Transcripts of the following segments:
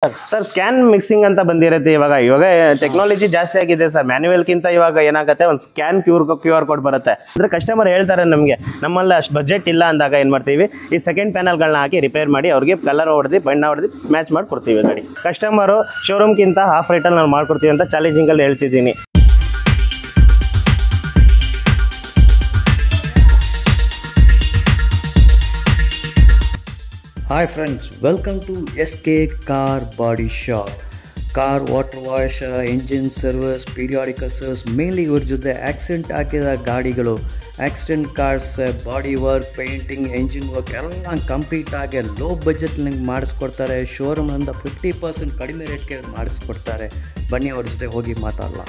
Sir scan mixing ಅಂತ ಬಂದಿರುತ್ತೆ. ಇವಾಗ ಟೆಕ್ನಾಲಜಿ ಜಾಸ್ತಿ ಆಗಿದೆ ಸರ್. ಮ್ಯಾನ್ಯುವಲ್ ಕಿಂತ ಇವಾಗ ಏನಾಗುತ್ತೆ, ಒಂದು ಸ್ಕ್ಯಾನ್ ಕ್ಯೂ ಆರ್ ಕೋಡ್ ಬರುತ್ತೆ. ಅಂದ್ರೆ ಕಸ್ಟಮರ್ ಹೇಳ್ತಾರೆ ನಮಗೆ ನಮ್ಮಲ್ಲಿ ಅಷ್ಟು ಬಜೆಟ್ ಇಲ್ಲ ಅಂದಾಗ ಏನು ಮಾಡ್ತೀವಿ, ಈ ಸೆಕೆಂಡ್ ಪ್ಯಾನಲ್ಗಳನ್ನ ಹಾಕಿ ರಿಪೇರ್ ಮಾಡಿ ಅವ್ರಿಗೆ ಕಲರ್ ಹೊಡೆದು ಬಣ್ಣ ಹೊಡೆದು ಮ್ಯಾಚ್ ಮಾಡಿ ಕೊಡ್ತೀವಿ. ಗಾಡಿ ಕಸ್ಟಮರು ಶೋರೂಮ್ಗಿಂತ ಹಾಫ್ ರೇಟಲ್ಲಿ ನಾವು ಮಾಡ್ಕೊಡ್ತೀವಿ ಅಂತ ಚಾಲೆಂಜಿಂಗಲ್ಲಿ ಹೇಳ್ತಿದ್ದೀನಿ. Hi friends, welcome to SK Car Body Shop. Car water wash, engine service, periodical service, mainly ಇವ್ರ ಜೊತೆ ಆಕ್ಸಿಡೆಂಟ್ ಆಗಿದ ಗಾಡಿಗಳು, accident cars, body work, painting, engine work ಎಲ್ಲ ಕಂಪ್ಲೀಟ್ ಆಗಿ ಲೋ ಬಜೆಟ್ ನಿಂಗೆ ಮಾಡಿಸ್ಕೊಡ್ತಾರೆ. ಶೋರೂಮ್ನಿಂದ 50% ಕಡಿಮೆ ರೇಟ್ಗೆ ಮಾಡಿಸ್ಕೊಡ್ತಾರೆ. ಬನ್ನಿ ಅವ್ರ ಜೊತೆ ಹೋಗಿ ಮಾತಾಡಲ್ಲ.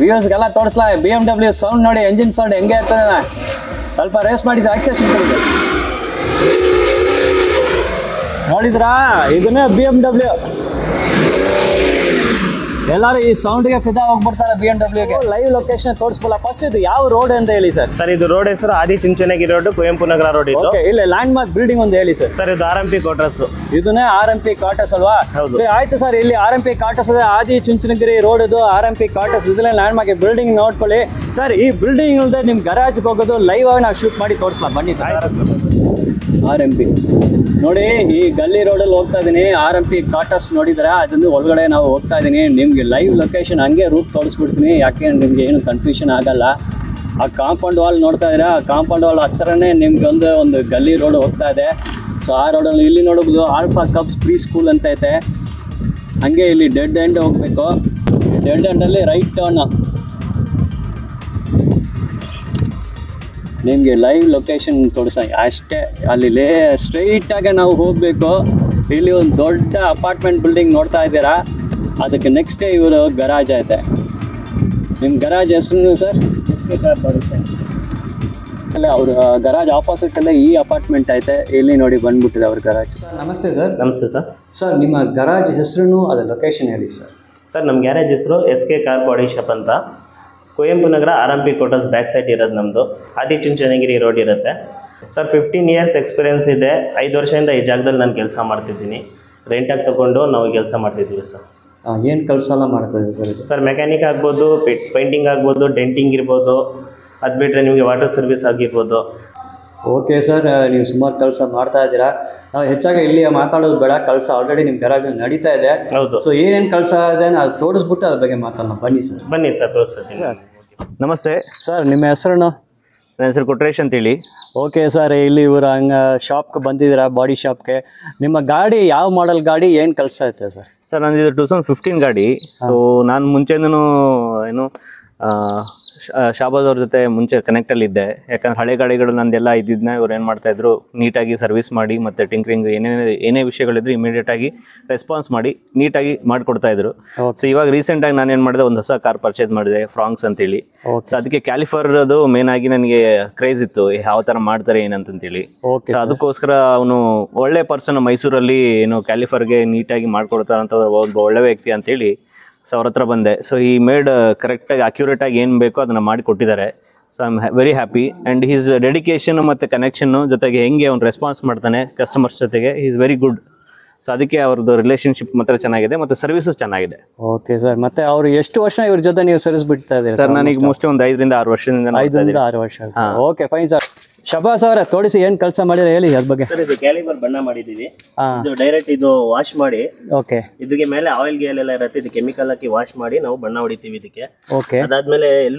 ವ್ಯೂಸ್ಗೆಲ್ಲ ತೋರಿಸ್ಲಾ. BMW ಸೌಂಡ್ ನೋಡಿ, ಎಂಜಿನ್ ಸೌಂಡ್ ಹೆಂಗೆ ಇರ್ತದೆ. ಸ್ವಲ್ಪ ರೇಸ್ ಮಾಡಿ ಆಕ್ಸೆಷನ್ ನೋಡಿದ್ರಾ? ಇದನ್ನೇ BMW. ಎಲ್ಲರೂ ಈ ಸೌಂಡ್ಗೆ ಫಿದಾ ಹೋಗ್ಬಿಡ್ತಾರೆ. BMW ಲೈವ್ ಲೊಕೇಶನ್ ತೋರಿಸ್ಬೋಲ್ಲ. ಫಸ್ಟ್ ಇದು ಯಾವ ರೋಡ್ ಅಂತ ಹೇಳಿ ಸರ್. ಸರ್ ಇದು ರೋಡ್ ಹೆಸರು ಆದಿಚುಂಚನಗಿರಿ ರೋಡ್, ಕುವೆಂಪು ನಗರ ರೋಡ್. ಇದು ಇಲ್ಲಿ ಲ್ಯಾಂಡ್ ಮಾರ್ಕ್ ಬಿಲ್ಡಿಂಗ್ ಒಂದು ಹೇಳಿ ಸರ್. ಸರ್ ಇದು RMP ಕ್ವಾರ್ಟರ್ಸ್. ಇದನ್ನೇ RMP ಕ್ವಾರ್ಟರ್ಸ್ ಅಲ್ವಾ? ಹೌದು. ಆಯ್ತು ಸರ್, ಇಲ್ಲಿ RMP ಕ್ವಾರ್ಟರ್ಸ್ ಇದೆ. ಆದಿಚುಂಚನಗಿರಿ ರೋಡ್ ಇದು RMP ಕ್ವಾರ್ಟರ್ಸ್. ಇದನ್ನ ಲ್ಯಾಂಡ್ ಮಾರ್ಕ್ ಬಿಲ್ಡಿಂಗ್ ನೋಡ್ಕೊಳ್ಳಿ ಸರ್. ಈ ಬಿಲ್ಡಿಂಗ್ ಇಲ್ಲದೆ ನಿಮ್ ಗರಾಜ್ಗೆ ಹೋಗೋದು ಲೈವ್ ಆಗಿ ನಾವು ಶೂಟ್ ಮಾಡಿ ತೋರಿಸ್ಲಾ. ಬನ್ನಿ ಸರ್. RMP ನೋಡಿ, ಈ ಗಲ್ಲಿ ರೋಡಲ್ಲಿ ಹೋಗ್ತಾ ಇದೀನಿ. RMP ಕ್ವಾರ್ಟರ್ಸ್ ನೋಡಿದ್ರೆ ಅದನ್ನು ಒಳಗಡೆ ನಾವು ಹೋಗ್ತಾ ಇದೀನಿ. ನಿಮ್ಗೆ ಲೈವ್ ಲೊಕೇಶನ್ ಹಂಗೆ ರೂಟ್ ತೋರಿಸ್ಬಿಡ್ತೀನಿ, ಯಾಕೆ ನಿಮ್ಗೆ ಏನು ಕನ್ಫ್ಯೂಷನ್ ಆಗಲ್ಲ. ಆ ಕಾಂಪೌಂಡ್ ವಾಲ್ ನೋಡ್ತಾ ಇದ್ದೀರಾ? ಆ ಕಾಂಪೌಂಡ್ ವಾಲ್ ಹತ್ರನೇ ನಿಮ್ಗೆ ಒಂದು ಗಲ್ಲಿ ರೋಡ್ ಹೋಗ್ತಾ ಇದೆ. ಸೊ ಆ ರೋಡಲ್ಲಿ ಇಲ್ಲಿ ನೋಡಬಹುದು ಆಲ್ಫಾ ಕಬ್ಸ್ ಪ್ರೀ ಸ್ಕೂಲ್ ಅಂತ ಐತೆ. ಹಂಗೆ ಇಲ್ಲಿ ಡೆಡ್ ಎಂಡ್ ಹೋಗ್ಬೇಕು. ಡೆಡ್ ಎಂಡಲ್ಲಿ ರೈಟ್ ಟರ್ನ್. ನಿಮಗೆ ಲೈವ್ ಲೊಕೇಶನ್ ತೋರಿಸ ಅಷ್ಟೇ. ಅಲ್ಲಿ ಸ್ಟ್ರೈಟಾಗೆ ನಾವು ಹೋಗಬೇಕು. ಇಲ್ಲಿ ಒಂದು ದೊಡ್ಡ ಅಪಾರ್ಟ್ಮೆಂಟ್ ಬಿಲ್ಡಿಂಗ್ ನೋಡ್ತಾ ಇದ್ದೀರಾ? ಅದಕ್ಕೆ ನೆಕ್ಸ್ಟೇ ಇವರು ಗರಾಜ್ ಐತೆ. ನಿಮ್ಮ ಗರಾಜ್ ಹೆಸರು ಸರ್? ಅಲ್ಲ, ಅವ್ರ ಗರಾಜ್ ಆಪೋಸಿಟಲ್ಲೇ ಈ ಅಪಾರ್ಟ್ಮೆಂಟ್ ಐತೆ. ಇಲ್ಲಿ ನೋಡಿ ಬಂದ್ಬಿಟ್ಟಿದೆ ಅವ್ರ ಗರಾಜ್. ನಮಸ್ತೆ ಸರ್. ನಮಸ್ತೆ ಸರ್. ಸರ್ ನಿಮ್ಮ ಗರಾಜ್ ಹೆಸರು ಅದು ಲೊಕೇಶನ್ ಹೇಳಿ ಸರ್. ಸರ್ ನಮ್ಮ ಗ್ಯಾರೇಜ್ ಹೆಸರು SK ಕಾರ್ ಬಾಡಿ ಶಾಪ್ ಅಂತ. Kuvempu Nagar RMP quarters back side ಇರೋದು ನಮ್ಮದು. ಆದಿಚುಂಚನಗಿರಿ ರೋಡ್ ಇರುತ್ತೆ ಸರ್. 15 ಇಯರ್ಸ್ ಎಕ್ಸ್ಪೀರಿಯನ್ಸ್ ಇದೆ. 5 ವರ್ಷದಿಂದ ಈ ಜಾಗದಲ್ಲಿ ನಾನು ಕೆಲಸ ಮಾಡ್ತಿದ್ದೀನಿ. ರೆಂಟಾಗಿ ತೊಗೊಂಡು ನಾವು ಕೆಲಸ ಮಾಡ್ತಿದ್ದೀವಿ ಸರ್. ಏನು ಕೆಲಸ ಎಲ್ಲ ಮಾಡ್ತಾಯಿದ್ದೀವಿ ಸರ್? ಸರ್ ಮೆಕ್ಯಾನಿಕ್ ಆಗ್ಬೋದು, ಪೇಂಟಿಂಗ್ ಆಗ್ಬೋದು, ಡೆಂಟಿಂಗ್ ಇರ್ಬೋದು. ಅದು ಬಿಟ್ಟರೆ ನಿಮಗೆ ವಾಟರ್ ಸರ್ವಿಸ್ ಆಗಿರ್ಬೋದು. ಓಕೆ ಸರ್, ನೀವು ಸುಮಾರು ಕೆಲಸ ಮಾಡ್ತಾ ಇದ್ದೀರಾ. ನಾವು ಹೆಚ್ಚಾಗಿ ಇಲ್ಲಿ ಮಾತಾಡೋದು ಬೇಡ. ಕೆಲಸ ಆಲ್ರೆಡಿ ನಿಮ್ಮ ಗರಾಜಲ್ಲಿ ನಡೀತಾ ಇದೆ. ಹೌದು. ಸೊ ಏನೇನು ಕೆಲಸ ಇದೆ ಅದು ತೋರಿಸ್ಬಿಟ್ಟು ಅದ್ರ ಬಗ್ಗೆ ಮಾತಾಡೋಣ. ಬನ್ನಿ ಸರ್. ಬನ್ನಿ ಸರ್, ತೋರಿಸ್ತೀನಿ. ನಮಸ್ತೆ ಸರ್, ನಿಮ್ಮ ಹೆಸರು? ನನ್ನ ಹೆಸರು ಕೊಟ್ರೇಶ್ ಅಂತೇಳಿ. ಓಕೆ ಸರ್, ಇಲ್ಲಿ ಇವರು ಹಂಗೆ ಶಾಪ್ಗೆ ಬಂದಿದ್ದೀರಾ, ಬಾಡಿ ಶಾಪ್ಗೆ. ನಿಮ್ಮ ಗಾಡಿ ಯಾವ ಮಾಡೆಲ್ ಗಾಡಿ, ಏನು ಕೆಲಸ ಐತೆ ಸರ್? ಸರ್ ನಂದಿದು 2015 ಗಾಡಿ. ಸೊ ನಾನು ಮುಂಚೆನೂ ಏನು ಶಾಬಾಜ್ ಅವ್ರ ಜೊತೆ ಮುಂಚೆ ಕನೆಕ್ಟಲ್ಲಿ ಇದ್ದೆ. ಯಾಕಂದ್ರೆ ಹಳೆ ಗಾಡಿಗಳು ನಂದೆಲ್ಲ ಇದ್ದಿದ್ದನ್ನ ಇವ್ರು ಏನು ಮಾಡ್ತಾಯಿದ್ರು, ನೀಟಾಗಿ ಸರ್ವಿಸ್ ಮಾಡಿ ಮತ್ತು ಟಿಂಕ್ರಿಂಗ್ ಏನೇ ವಿಷಯಗಳಿದ್ರು ಇಮಿಡಿಯೇಟಾಗಿ ರೆಸ್ಪಾನ್ಸ್ ಮಾಡಿ ನೀಟಾಗಿ ಮಾಡಿಕೊಡ್ತಾಯಿದ್ರು. ಸೊ ಇವಾಗ ರೀಸೆಂಟಾಗಿ ನಾನು ಏನು ಮಾಡಿದೆ, ಒಂದು ಹೊಸ ಕಾರ್ ಪರ್ಚೇಸ್ ಮಾಡಿದೆ, ಫ್ರಾಂಕ್ಸ್ ಅಂತೇಳಿ. ಸೊ ಅದಕ್ಕೆ ಕ್ಯಾಲಿಫರ್ ಅದು ಮೇನ್ ಆಗಿ ನನಗೆ ಕ್ರೇಜ್ ಇತ್ತು, ಯಾವ ಥರ ಮಾಡ್ತಾರೆ ಏನಂತಂತೇಳಿ. ಸೊ ಅದಕ್ಕೋಸ್ಕರ ಅವನು ಒಳ್ಳೆ ಪರ್ಸನ್, ಮೈಸೂರಲ್ಲಿ ಏನು ಕ್ಯಾಲಿಫರ್ಗೆ ನೀಟಾಗಿ ಮಾಡಿಕೊಡ್ತಾರಂತ ಒಬ್ಬ ಒಳ್ಳೆ ವ್ಯಕ್ತಿ ಅಂತೇಳಿ. ಸೊ ಅವ್ರ ಹತ್ರ ಬಂದೆ. ಸೊ ಈ ಮೇಡ್ ಕರೆಕ್ಟಾಗಿ ಅಕ್ಯುರೇಟಾಗಿ ಏನು ಬೇಕೋ ಅದನ್ನು ಮಾಡಿ ಕೊಟ್ಟಿದ್ದಾರೆ. So I am very happy. And his dedication ಮತ್ತು ಕನೆಕ್ಷನ್ನು ಜೊತೆಗೆ ಹೆಂಗೆ ಅವ್ನು ರೆಸ್ಪಾನ್ಸ್ ಮಾಡ್ತಾನೆ ಕಸ್ಟಮರ್ಸ್ ಜೊತೆಗೆ, ಈಸ್ ವೆರಿ ಗುಡ್. ಸೊ ಅದಕ್ಕೆ ಅವ್ರದ್ದು ರಿಲೇಷನ್ಶಿಪ್ ಮಾತ್ರ ಚೆನ್ನಾಗಿದೆ ಮತ್ತು ಸರ್ವಿಸಸ್ ಚೆನ್ನಾಗಿದೆ. ಓಕೆ ಸರ್, ಮತ್ತೆ ಅವರು ಎಷ್ಟು ವರ್ಷ ಇವ್ರ ಜೊತೆ ನೀವು ಸರ್ವಿಸ್ ಬಿಡ್ತಾ ಇದ್ದೀರಿ ಸರ್? ನನಗೆ ಮೋಸ್ಟ್ಲಿ ಒಂದು 5 ರಿಂದ 6 ವರ್ಷದಿಂದ. 5 ರಿಂದ 6 ವರ್ಷ. Okay fine sir. ಶಬಾಸ್ ಅವರೇ, ತೋರಿಸಿ ಏನು ಕೆಲಸ ಮಾಡಿದ್ರೆ ಹೇಳಿ ಅದ್ರ ಬಗ್ಗೆ. ಸರ್ ಇದು ಕ್ಯಾಲಿಬರ್ ಬಣ್ಣ ಮಾಡಿದ್ದೀವಿ. ಇದು ಡೈರೆಕ್ಟ್ ಇದು ವಾಶ್ ಮಾಡಿ, ಓಕೆ, ಇದಕ್ಕೆ ಮೇಲೆ ಆಯಿಲ್ ಗೇಲ್ ಎಲ್ಲ ಇರುತ್ತೆ, ಇದು ಕೆಮಿಕಲ್ ಹಾಕಿ ವಾಶ್ ಮಾಡಿ ನಾವು ಬಣ್ಣ ಹೊಡಿತೀವಿ ಇದಕ್ಕೆ. ಓಕೆ, ಅದಾದ್ಮೇಲೆ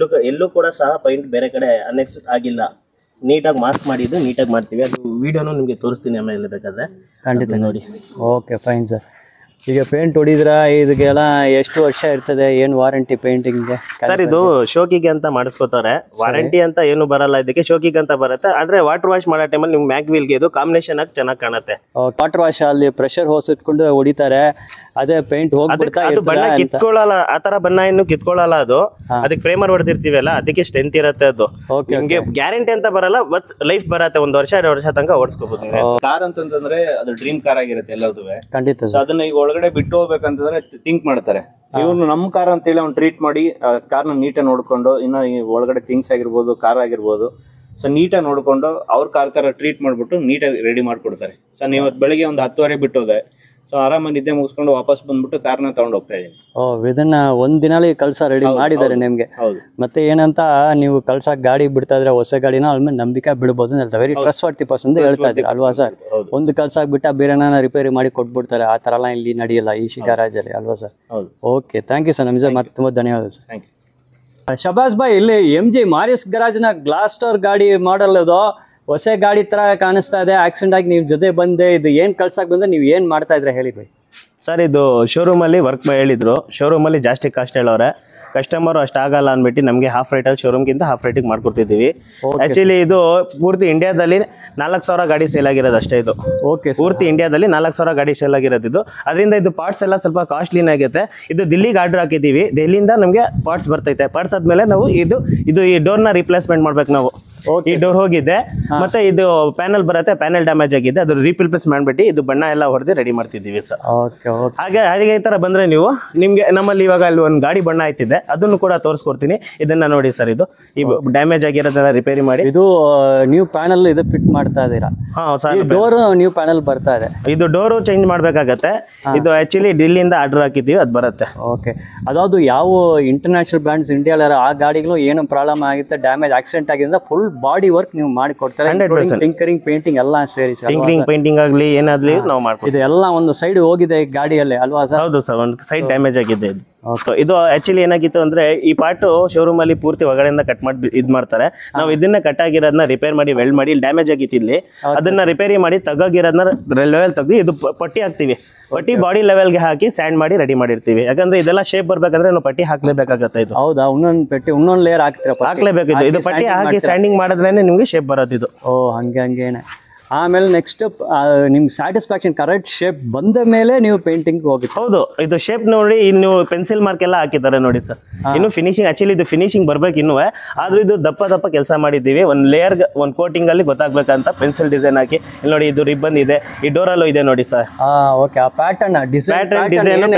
ಎಲ್ಲೂ ಕೂಡ ಸಹ ಪೈಂಟ್ ಬೇರೆ ಕಡೆ ಅನೆಕ್ಸ್ ಆಗಿಲ್ಲ. ನೀಟಾಗಿ ಮಾಸ್ಕ್ ಮಾಡಿದ್ದು ನೀಟಾಗಿ ಮಾಡ್ತೀವಿ. ಅದು ವಿಡಿಯೋನು ನಿಮಗೆ ತೋರಿಸ್ತೀನಿ ಆಮೇಲೆ ಬೇಕಾದ್ರೆ, ಖಂಡಿತ ನೋಡಿ. Okay fine sir. ಈಗ ಪೇಂಟ್ ಹೊಡಿದ್ರ ಇದಕ್ಕೆಲ್ಲ ಎಷ್ಟು ವರ್ಷ ಇರ್ತದೆ, ಏನು ವಾರಂಟಿ ಪೇಂಟಿಂಗ್ಗೆ? ಸರ್ ಇದು ಶೋಕಿಗೆ ಅಂತ ಮಾಡಿಸ್ಕೋತಾರೆ, ವಾರಂಟಿ ಅಂತ ಏನು ಬರಲ್ಲ ಇದಕ್ಕೆ, ಶೋಕಿಗೆ ಅಂತ ಬರುತ್ತೆ. ಆದ್ರೆ ವಾಟರ್ ವಾಶ್ ಮಾಡೋ ಟೈಮಲ್ಲಿ ನಿಮ್ಗೆ ಮ್ಯಾಗ್ ವೀಲ್ಗೆ ಇದು ಕಾಂಬಿನೇಷನ್ ಆಗಿ ಚೆನ್ನಾಗಿ ಕಾಣುತ್ತೆ. ವಾಟರ್ ವಾಶ್ ಅಲ್ಲಿ ಪ್ರೆಷರ್ ಹೋಸ್ ಇಟ್ಕೊಂಡು ಹೊಡಿತಾರೆ, ಅದೇ ಪೇಂಟ್ ಹೋಗ್ಬಿಡ್ತಾ ಅದು ಬಣ್ಣ ಕಿತ್ಕೊಳ್ಳಲ್ಲ, ಆತರ ಬಣ್ಣ ಇನ್ನು ಕಿತ್ಕೊಳ್ಳಲ್ಲ. ಅದು ಅದಕ್ಕೆ ಪ್ರೇಮರ್ ಹೊಡೆದಿರ್ತೀವಲ್ಲ ಅದಕ್ಕೆ ಸ್ಟ್ರೆಂತ್ ಇರುತ್ತೆ. ಅದು ನಿಮ್ಗೆ ಗ್ಯಾರಂಟಿ ಅಂತ ಬರಲ್ಲ, ಬಟ್ ಲೈಫ್ ಬರತ್ತೆ, 1 ವರ್ಷ 2 ವರ್ಷ ತನಕ ಓಡಿಸ್ಕೋಬಹುದು. ಕಾರ್ ಅಂತಂದ್ರೆ ಅದು ಡ್ರೀಮ್ ಕಾರ್ ಆಗಿರುತ್ತೆ ಎಲ್ಲರದು. ಖಂಡಿತ ಅದನ್ನ ಈಗ ಒಳಗಡೆ ಬಿಟ್ಟು ಹೋಗ್ಬೇಕಂತಂದ್ರೆ ಥಿಂಕ್ ಮಾಡ್ತಾರೆ ಇವ್ರು. ನಮ್ ಕಾರ್ ಅಂತೇಳಿ ಅವ್ನು ಟ್ರೀಟ್ ಮಾಡಿ ಕಾರ್ನ ನೀಟಾಗಿ ನೋಡ್ಕೊಂಡು, ಇನ್ನ ಈ ಒಳಗಡೆ ಥಿಂಗ್ಸ್ ಆಗಿರ್ಬೋದು, ಕಾರ್ ಆಗಿರ್ಬೋದು, ಸೊ ನೀಟಾಗಿ ನೋಡ್ಕೊಂಡು ಅವ್ರ ಕಾರ್ ತರ ಟ್ರೀಟ್ ಮಾಡ್ಬಿಟ್ಟು ನೀಟಾಗಿ ರೆಡಿ ಮಾಡ್ಕೊಡ್ತಾರೆ. ಸೊ ನೀವು ಬೆಳಿಗ್ಗೆ ಒಂದು 10:30 ಬಿಟ್ಟು ಹೋದೆ, ಸೊ ಆರಾಮಾಗಿ ನಿದ್ದೆ ಮುಗಿಸ್ಕೊಂಡು ವಾಪಸ್ ಬಂದ್ಬಿಟ್ಟು ಕಾರ್ನ ತಗೊಂಡು ಹೋಗ್ತಾ ಇದೀನಿ. ಇದನ್ನ ಒಂದ್ ದಿನಾಲಿ ಕಳ್ಸ ರೆಡಿ ಮಾಡಿದ್ದಾರೆ ನಿಮ್ಗೆ. ಮತ್ತೆ ಏನಂತ ನೀವು ಕಳ್ಸಕ್ ಗಾಡಿ ಬಿಡ್ತಾ ಇದ್ರೆ ಹೊಸ ಗಾಡಿನ ಅದ್ರ ಮೇಲೆ ನಂಬಿಕೆ ಬಿಡ್ಬೋದು ಅಂತ ಹೇಳ್ತಾರೆ. ವೆರಿ ಟ್ರಸ್ಟ್ವರ್ತಿ ಪರ್ಸನ್ ಹೇಳ್ತಾ ಇದ್ದೀರಾ ಅಲ್ವಾ ಸರ್? ಒಂದು ಕಳ್ಸಾಕ್ ಬಿಟ್ಟ ಬೇರೆನ ರಿಪೇರಿ ಮಾಡಿ ಕೊಟ್ಬಿಡ್ತಾರೆ, ಆ ತರ ಎಲ್ಲ ಇಲ್ಲಿ ನಡೆಯಲ್ಲ ಈ ಶಿಕಾರಾಜಲ್ಲಿ ಅಲ್ವಾ sir? Okay, thank you sir. ನಮ್ಗೆ ಮತ್ತೆ ತುಂಬಾ ಧನ್ಯವಾದ ಸರ್. ಶಬಾಸ್ ಭಾಯ್, ಇಲ್ಲಿ MG ಮಾರಿಸ್ ಗರಾಜ್ನ ಗ್ಲಾಸ್ಟರ್ ಗಾಡಿ ಮಾಡಲ್ ಅದು ಹೊಸ ಗಾಡಿ ತರ ಕಾಣಿಸ್ತಾ ಇದೆ. ಆಕ್ಸಿಡೆಂಟ್ ಆಗಿ ನೀವು ಜೊತೆ ಬಂದೆ, ಇದು ಏನ್ ಕಳ್ಸಕ್ ಬಂದ್ರೆ ನೀವು ಏನ್ ಮಾಡ್ತಾ ಇದ್ರೆ ಹೇಳಿ ಬೈ. ಸರ್ ಇದು ಶೋರೂಮಲ್ಲಿ ವರ್ಕ್ ಹೇಳಿದ್ರು, ಶೋರೂಮಲ್ಲಿ ಜಾಸ್ತಿ ಕಾಸ್ಟ್ ಹೇಳೋರೆ, ಕಸ್ಟಮರ್ ಅಷ್ಟು ಆಗಲ್ಲ ಅಂದ್ಬಿಟ್ಟು ನಮಗೆ ಹಾಫ್ ರೇಟಲ್ಲಿ ಶೋರೂಮ್ಗಿಂತ ಹಾಫ್ ರೇಟಿಗೆ ಮಾಡ್ಕೊಡ್ತಿದ್ದೀವಿ. ಆಕ್ಚುಲಿ ಇದು ಪೂರ್ತಿ ಇಂಡಿಯಾದಲ್ಲಿ 4,000 ಗಾಡಿ ಸೇಲ್ ಆಗಿರೋದು ಅಷ್ಟೇ. ಇದು ಪೂರ್ತಿ ಇಂಡಿಯಾದಲ್ಲಿ 4,000 ಗಾಡಿ ಸೇಲ್ ಆಗಿರೋದು. ಇದು ಅದರಿಂದ ಇದು ಪಾರ್ಟ್ಸ್ ಎಲ್ಲ ಸ್ವಲ್ಪ ಕಾಸ್ಟ್ಲಿನ ಆಗುತ್ತೆ. ಇದು ದಿಲ್ಲಿಗೆ ಆರ್ಡರ್ ಹಾಕಿದ್ದೀವಿ, ಡೆಲ್ಲಿಯಿಂದ ನಮಗೆ ಪಾರ್ಟ್ಸ್ ಬರ್ತೈತೆ. ಪಾರ್ಟ್ಸ್ ಆದ್ಮೇಲೆ ನಾವು ಇದು ಈ ಡೋರ್ನ ರಿಪ್ಲೇಸ್ಮೆಂಟ್ ಮಾಡ್ಬೇಕು ನಾವು. ಈ ಡೋರ್ ಹೋಗಿದೆ, ಮತ್ತೆ ಇದು ಪ್ಯಾನಲ್ ಬರುತ್ತೆ, ಪ್ಯಾನಲ್ ಡ್ಯಾಮೇಜ್ ಆಗಿದೆ, ಅದು ರೀಪ್ಲೇಸ್ ಮಾಡ್ಬಿಟ್ಟು ಇದು ಬಣ್ಣ ಎಲ್ಲ ಹೊಡೆದು ರೆಡಿ ಮಾಡ್ತಿದ್ದೀವಿ ಸರ್. ಹಾಗೆ ಈ ತರ ಬಂದ್ರೆ ನೀವು ನಿಮ್ಗೆ ನಮ್ಮಲ್ಲಿ ಇವಾಗ ಅಲ್ಲಿ ಒಂದು ಗಾಡಿ ಬಣ್ಣ ಆಯ್ತಿದೆ, ಅದನ್ನು ಕೂಡ ತೋರಿಸ್ಕೊಡ್ತೀನಿ. ಇದನ್ನ ನೋಡಿ ಸರ್, ಇದು ಈ ಡ್ಯಾಮೇಜ್ ಆಗಿರೋದನ್ನ ರಿಪೇರಿ ಮಾಡಿ ಇದು ನ್ಯೂ ಪ್ಯಾನಲ್ ಇದು ಫಿಟ್ ಮಾಡ್ತಾ ಇದೀರಾ? ಡೋರ್ ನ್ಯೂ ಪ್ಯಾನಲ್ ಬರ್ತಾ ಇದೆ, ಇದು ಡೋರು ಚೇಂಜ್ ಮಾಡ್ಬೇಕಾಗತ್ತೆ. ಇದು ಆಕ್ಚುಲಿ ಡಿಲ್ಲಿಯಿಂದ ಆರ್ಡರ್ ಹಾಕಿದ್ದೀವಿ, ಅದು ಬರುತ್ತೆ. ಓಕೆ, ಅದಾವುದು ಯಾವ ಇಂಟರ್ನ್ಯಾಷನಲ್ ಬ್ರ್ಯಾಂಡ್ಸ್ ಇಂಡಿಯಾ ಆ ಗಾಡಿಗಳು ಏನು ಪ್ರಾಬ್ಲಮ್ ಆಗುತ್ತೆ, ಡ್ಯಾಮೇಜ್ ಆಕ್ಸಿಡೆಂಟ್ ಆಗಿದ್ರೆ ಫುಲ್ ಬಾಡಿ ವರ್ಕ್ ನೀವು ಮಾಡಿ ಕೊಡ್ತಾರೆ. ಟಿಂಕರಿಂಗ್ ಪೇಂಟಿಂಗ್ ಎಲ್ಲ ಸೇರಿ ಟಿಂಕರಿಂಗ್ ಪೇಂಟಿಂಗ್ ಆಗ್ಲಿ ಏನಾಗ್ಲಿ ನಾವು ಮಾಡ್ತೀವಿ. ಇದು ಎಲ್ಲ ಒಂದು ಸೈಡ್ ಹೋಗಿದೆ ಗಾಡಿಯಲ್ಲಿ ಅಲ್ವಾ ಸರ್? ಹೌದು ಸರ್, ಒಂದು ಸೈಡ್ ಡ್ಯಾಮೇಜ್ ಆಗಿದೆ. ಇದು ಆಕ್ಚುಲಿ ಏನಾಗಿತ್ತು ಅಂದ್ರೆ ಈ ಪಾರ್ಟ್ ಶೋರೂಮ್ ಅಲ್ಲಿ ಪೂರ್ತಿ ಒಳಗಡೆಯಿಂದ ಕಟ್ ಮಾಡಿ ಇದ್ ಮಾಡ್ತಾರೆ. ನಾವು ಇದನ್ನ ಕಟ್ ಆಗಿರೋದನ್ನ ರಿಪೇರ್ ಮಾಡಿ ವೆಲ್ಡ್ ಮಾಡಿ ಡ್ಯಾಮೇಜ್ ಆಗಿತ್ತು ಇಲ್ಲಿ, ಅದನ್ನ ರಿಪೇರಿ ಮಾಡಿ ತಗೋಗಿರೋದನ್ನ ಲೆವೆಲ್ ತೆಗೆದು ಇದು ಪಟ್ಟಿ ಹಾಕ್ತಿವಿ. ಪಟ್ಟಿ ಬಾಡಿ ಲೆವೆಲ್ಗೆ ಹಾಕಿ ಸ್ಯಾಂಡ್ ಮಾಡಿ ರೆಡಿ ಮಾಡಿರ್ತೀವಿ. ಯಾಕಂದ್ರೆ ಇದೆಲ್ಲ ಶೇಪ್ ಬರ್ಬೇಕಂದ್ರೆ ನಾವು ಪಟ್ಟಿ ಹಾಕ್ಲೇಬೇಕಾಗತ್ತೆ. ಇದು ಹೌದಾ? ಇನ್ನೊಂದು ಲೇಯರ್ ಹಾಕ್ಲೇಬೇಕು. ಇದು ಪಟ್ಟಿ ಹಾಕಿ ಸ್ಯಾಂಡಿಂಗ್ ಮಾಡಿದ್ರೇನೆ ನಿಮ್ಗೆ ಶೇಪ್ ಬರೋದು ಇದು. ಹಂಗೇನೆ. ಆಮೇಲೆ ನೆಕ್ಸ್ಟ್ ನಿಮ್ಗೆ ಸ್ಯಾಟಿಸ್ಫ್ಯಾಕ್ಷನ್ ಕರೆಕ್ಟ್ ಶೇಪ್ ಬಂದ ಮೇಲೆ ನೀವು ಪೇಂಟಿಂಗ್ ಹೋಗಿ. ಹೌದು, ಇದು ಶೇಪ್ ನೋಡಿ, ಇನ್ನು ಪೆನ್ಸಿಲ್ ಮಾರ್ಕ್ ಎಲ್ಲ ಹಾಕಿದ್ದಾರೆ ನೋಡಿ ಸರ್. ಇನ್ನು ಫಿನಿಶಿಂಗ್ ಆಕ್ಚುಲಿ ಇದು ಫಿನಿಶಿಂಗ್ ಬರ್ಬೇಕು ಇನ್ನೂ, ಆದ್ರೂ ಇದು ದಪ್ಪ ಕೆಲಸ ಮಾಡಿದ್ದೀವಿ. ಒಂದು ಲೇಯರ್ ಒಂದು ಕೋಟಿಂಗ್ ಅಲ್ಲಿ ಗೊತ್ತಾಗ್ಬೇಕಂತ ಪೆನ್ಸಿಲ್ ಡಿಸೈನ್ ಹಾಕಿ. ಇಲ್ಲಿ ನೋಡಿ, ಇದು ರಿಬ್ಬನ್ ಇದೆ, ಈ ಡೋರಲ್ಲೂ ಇದೆ ನೋಡಿ ಸರ್. ಓಕೆ, ಆ ಪ್ಯಾಟರ್ನ್ ಡಿಸೈನ್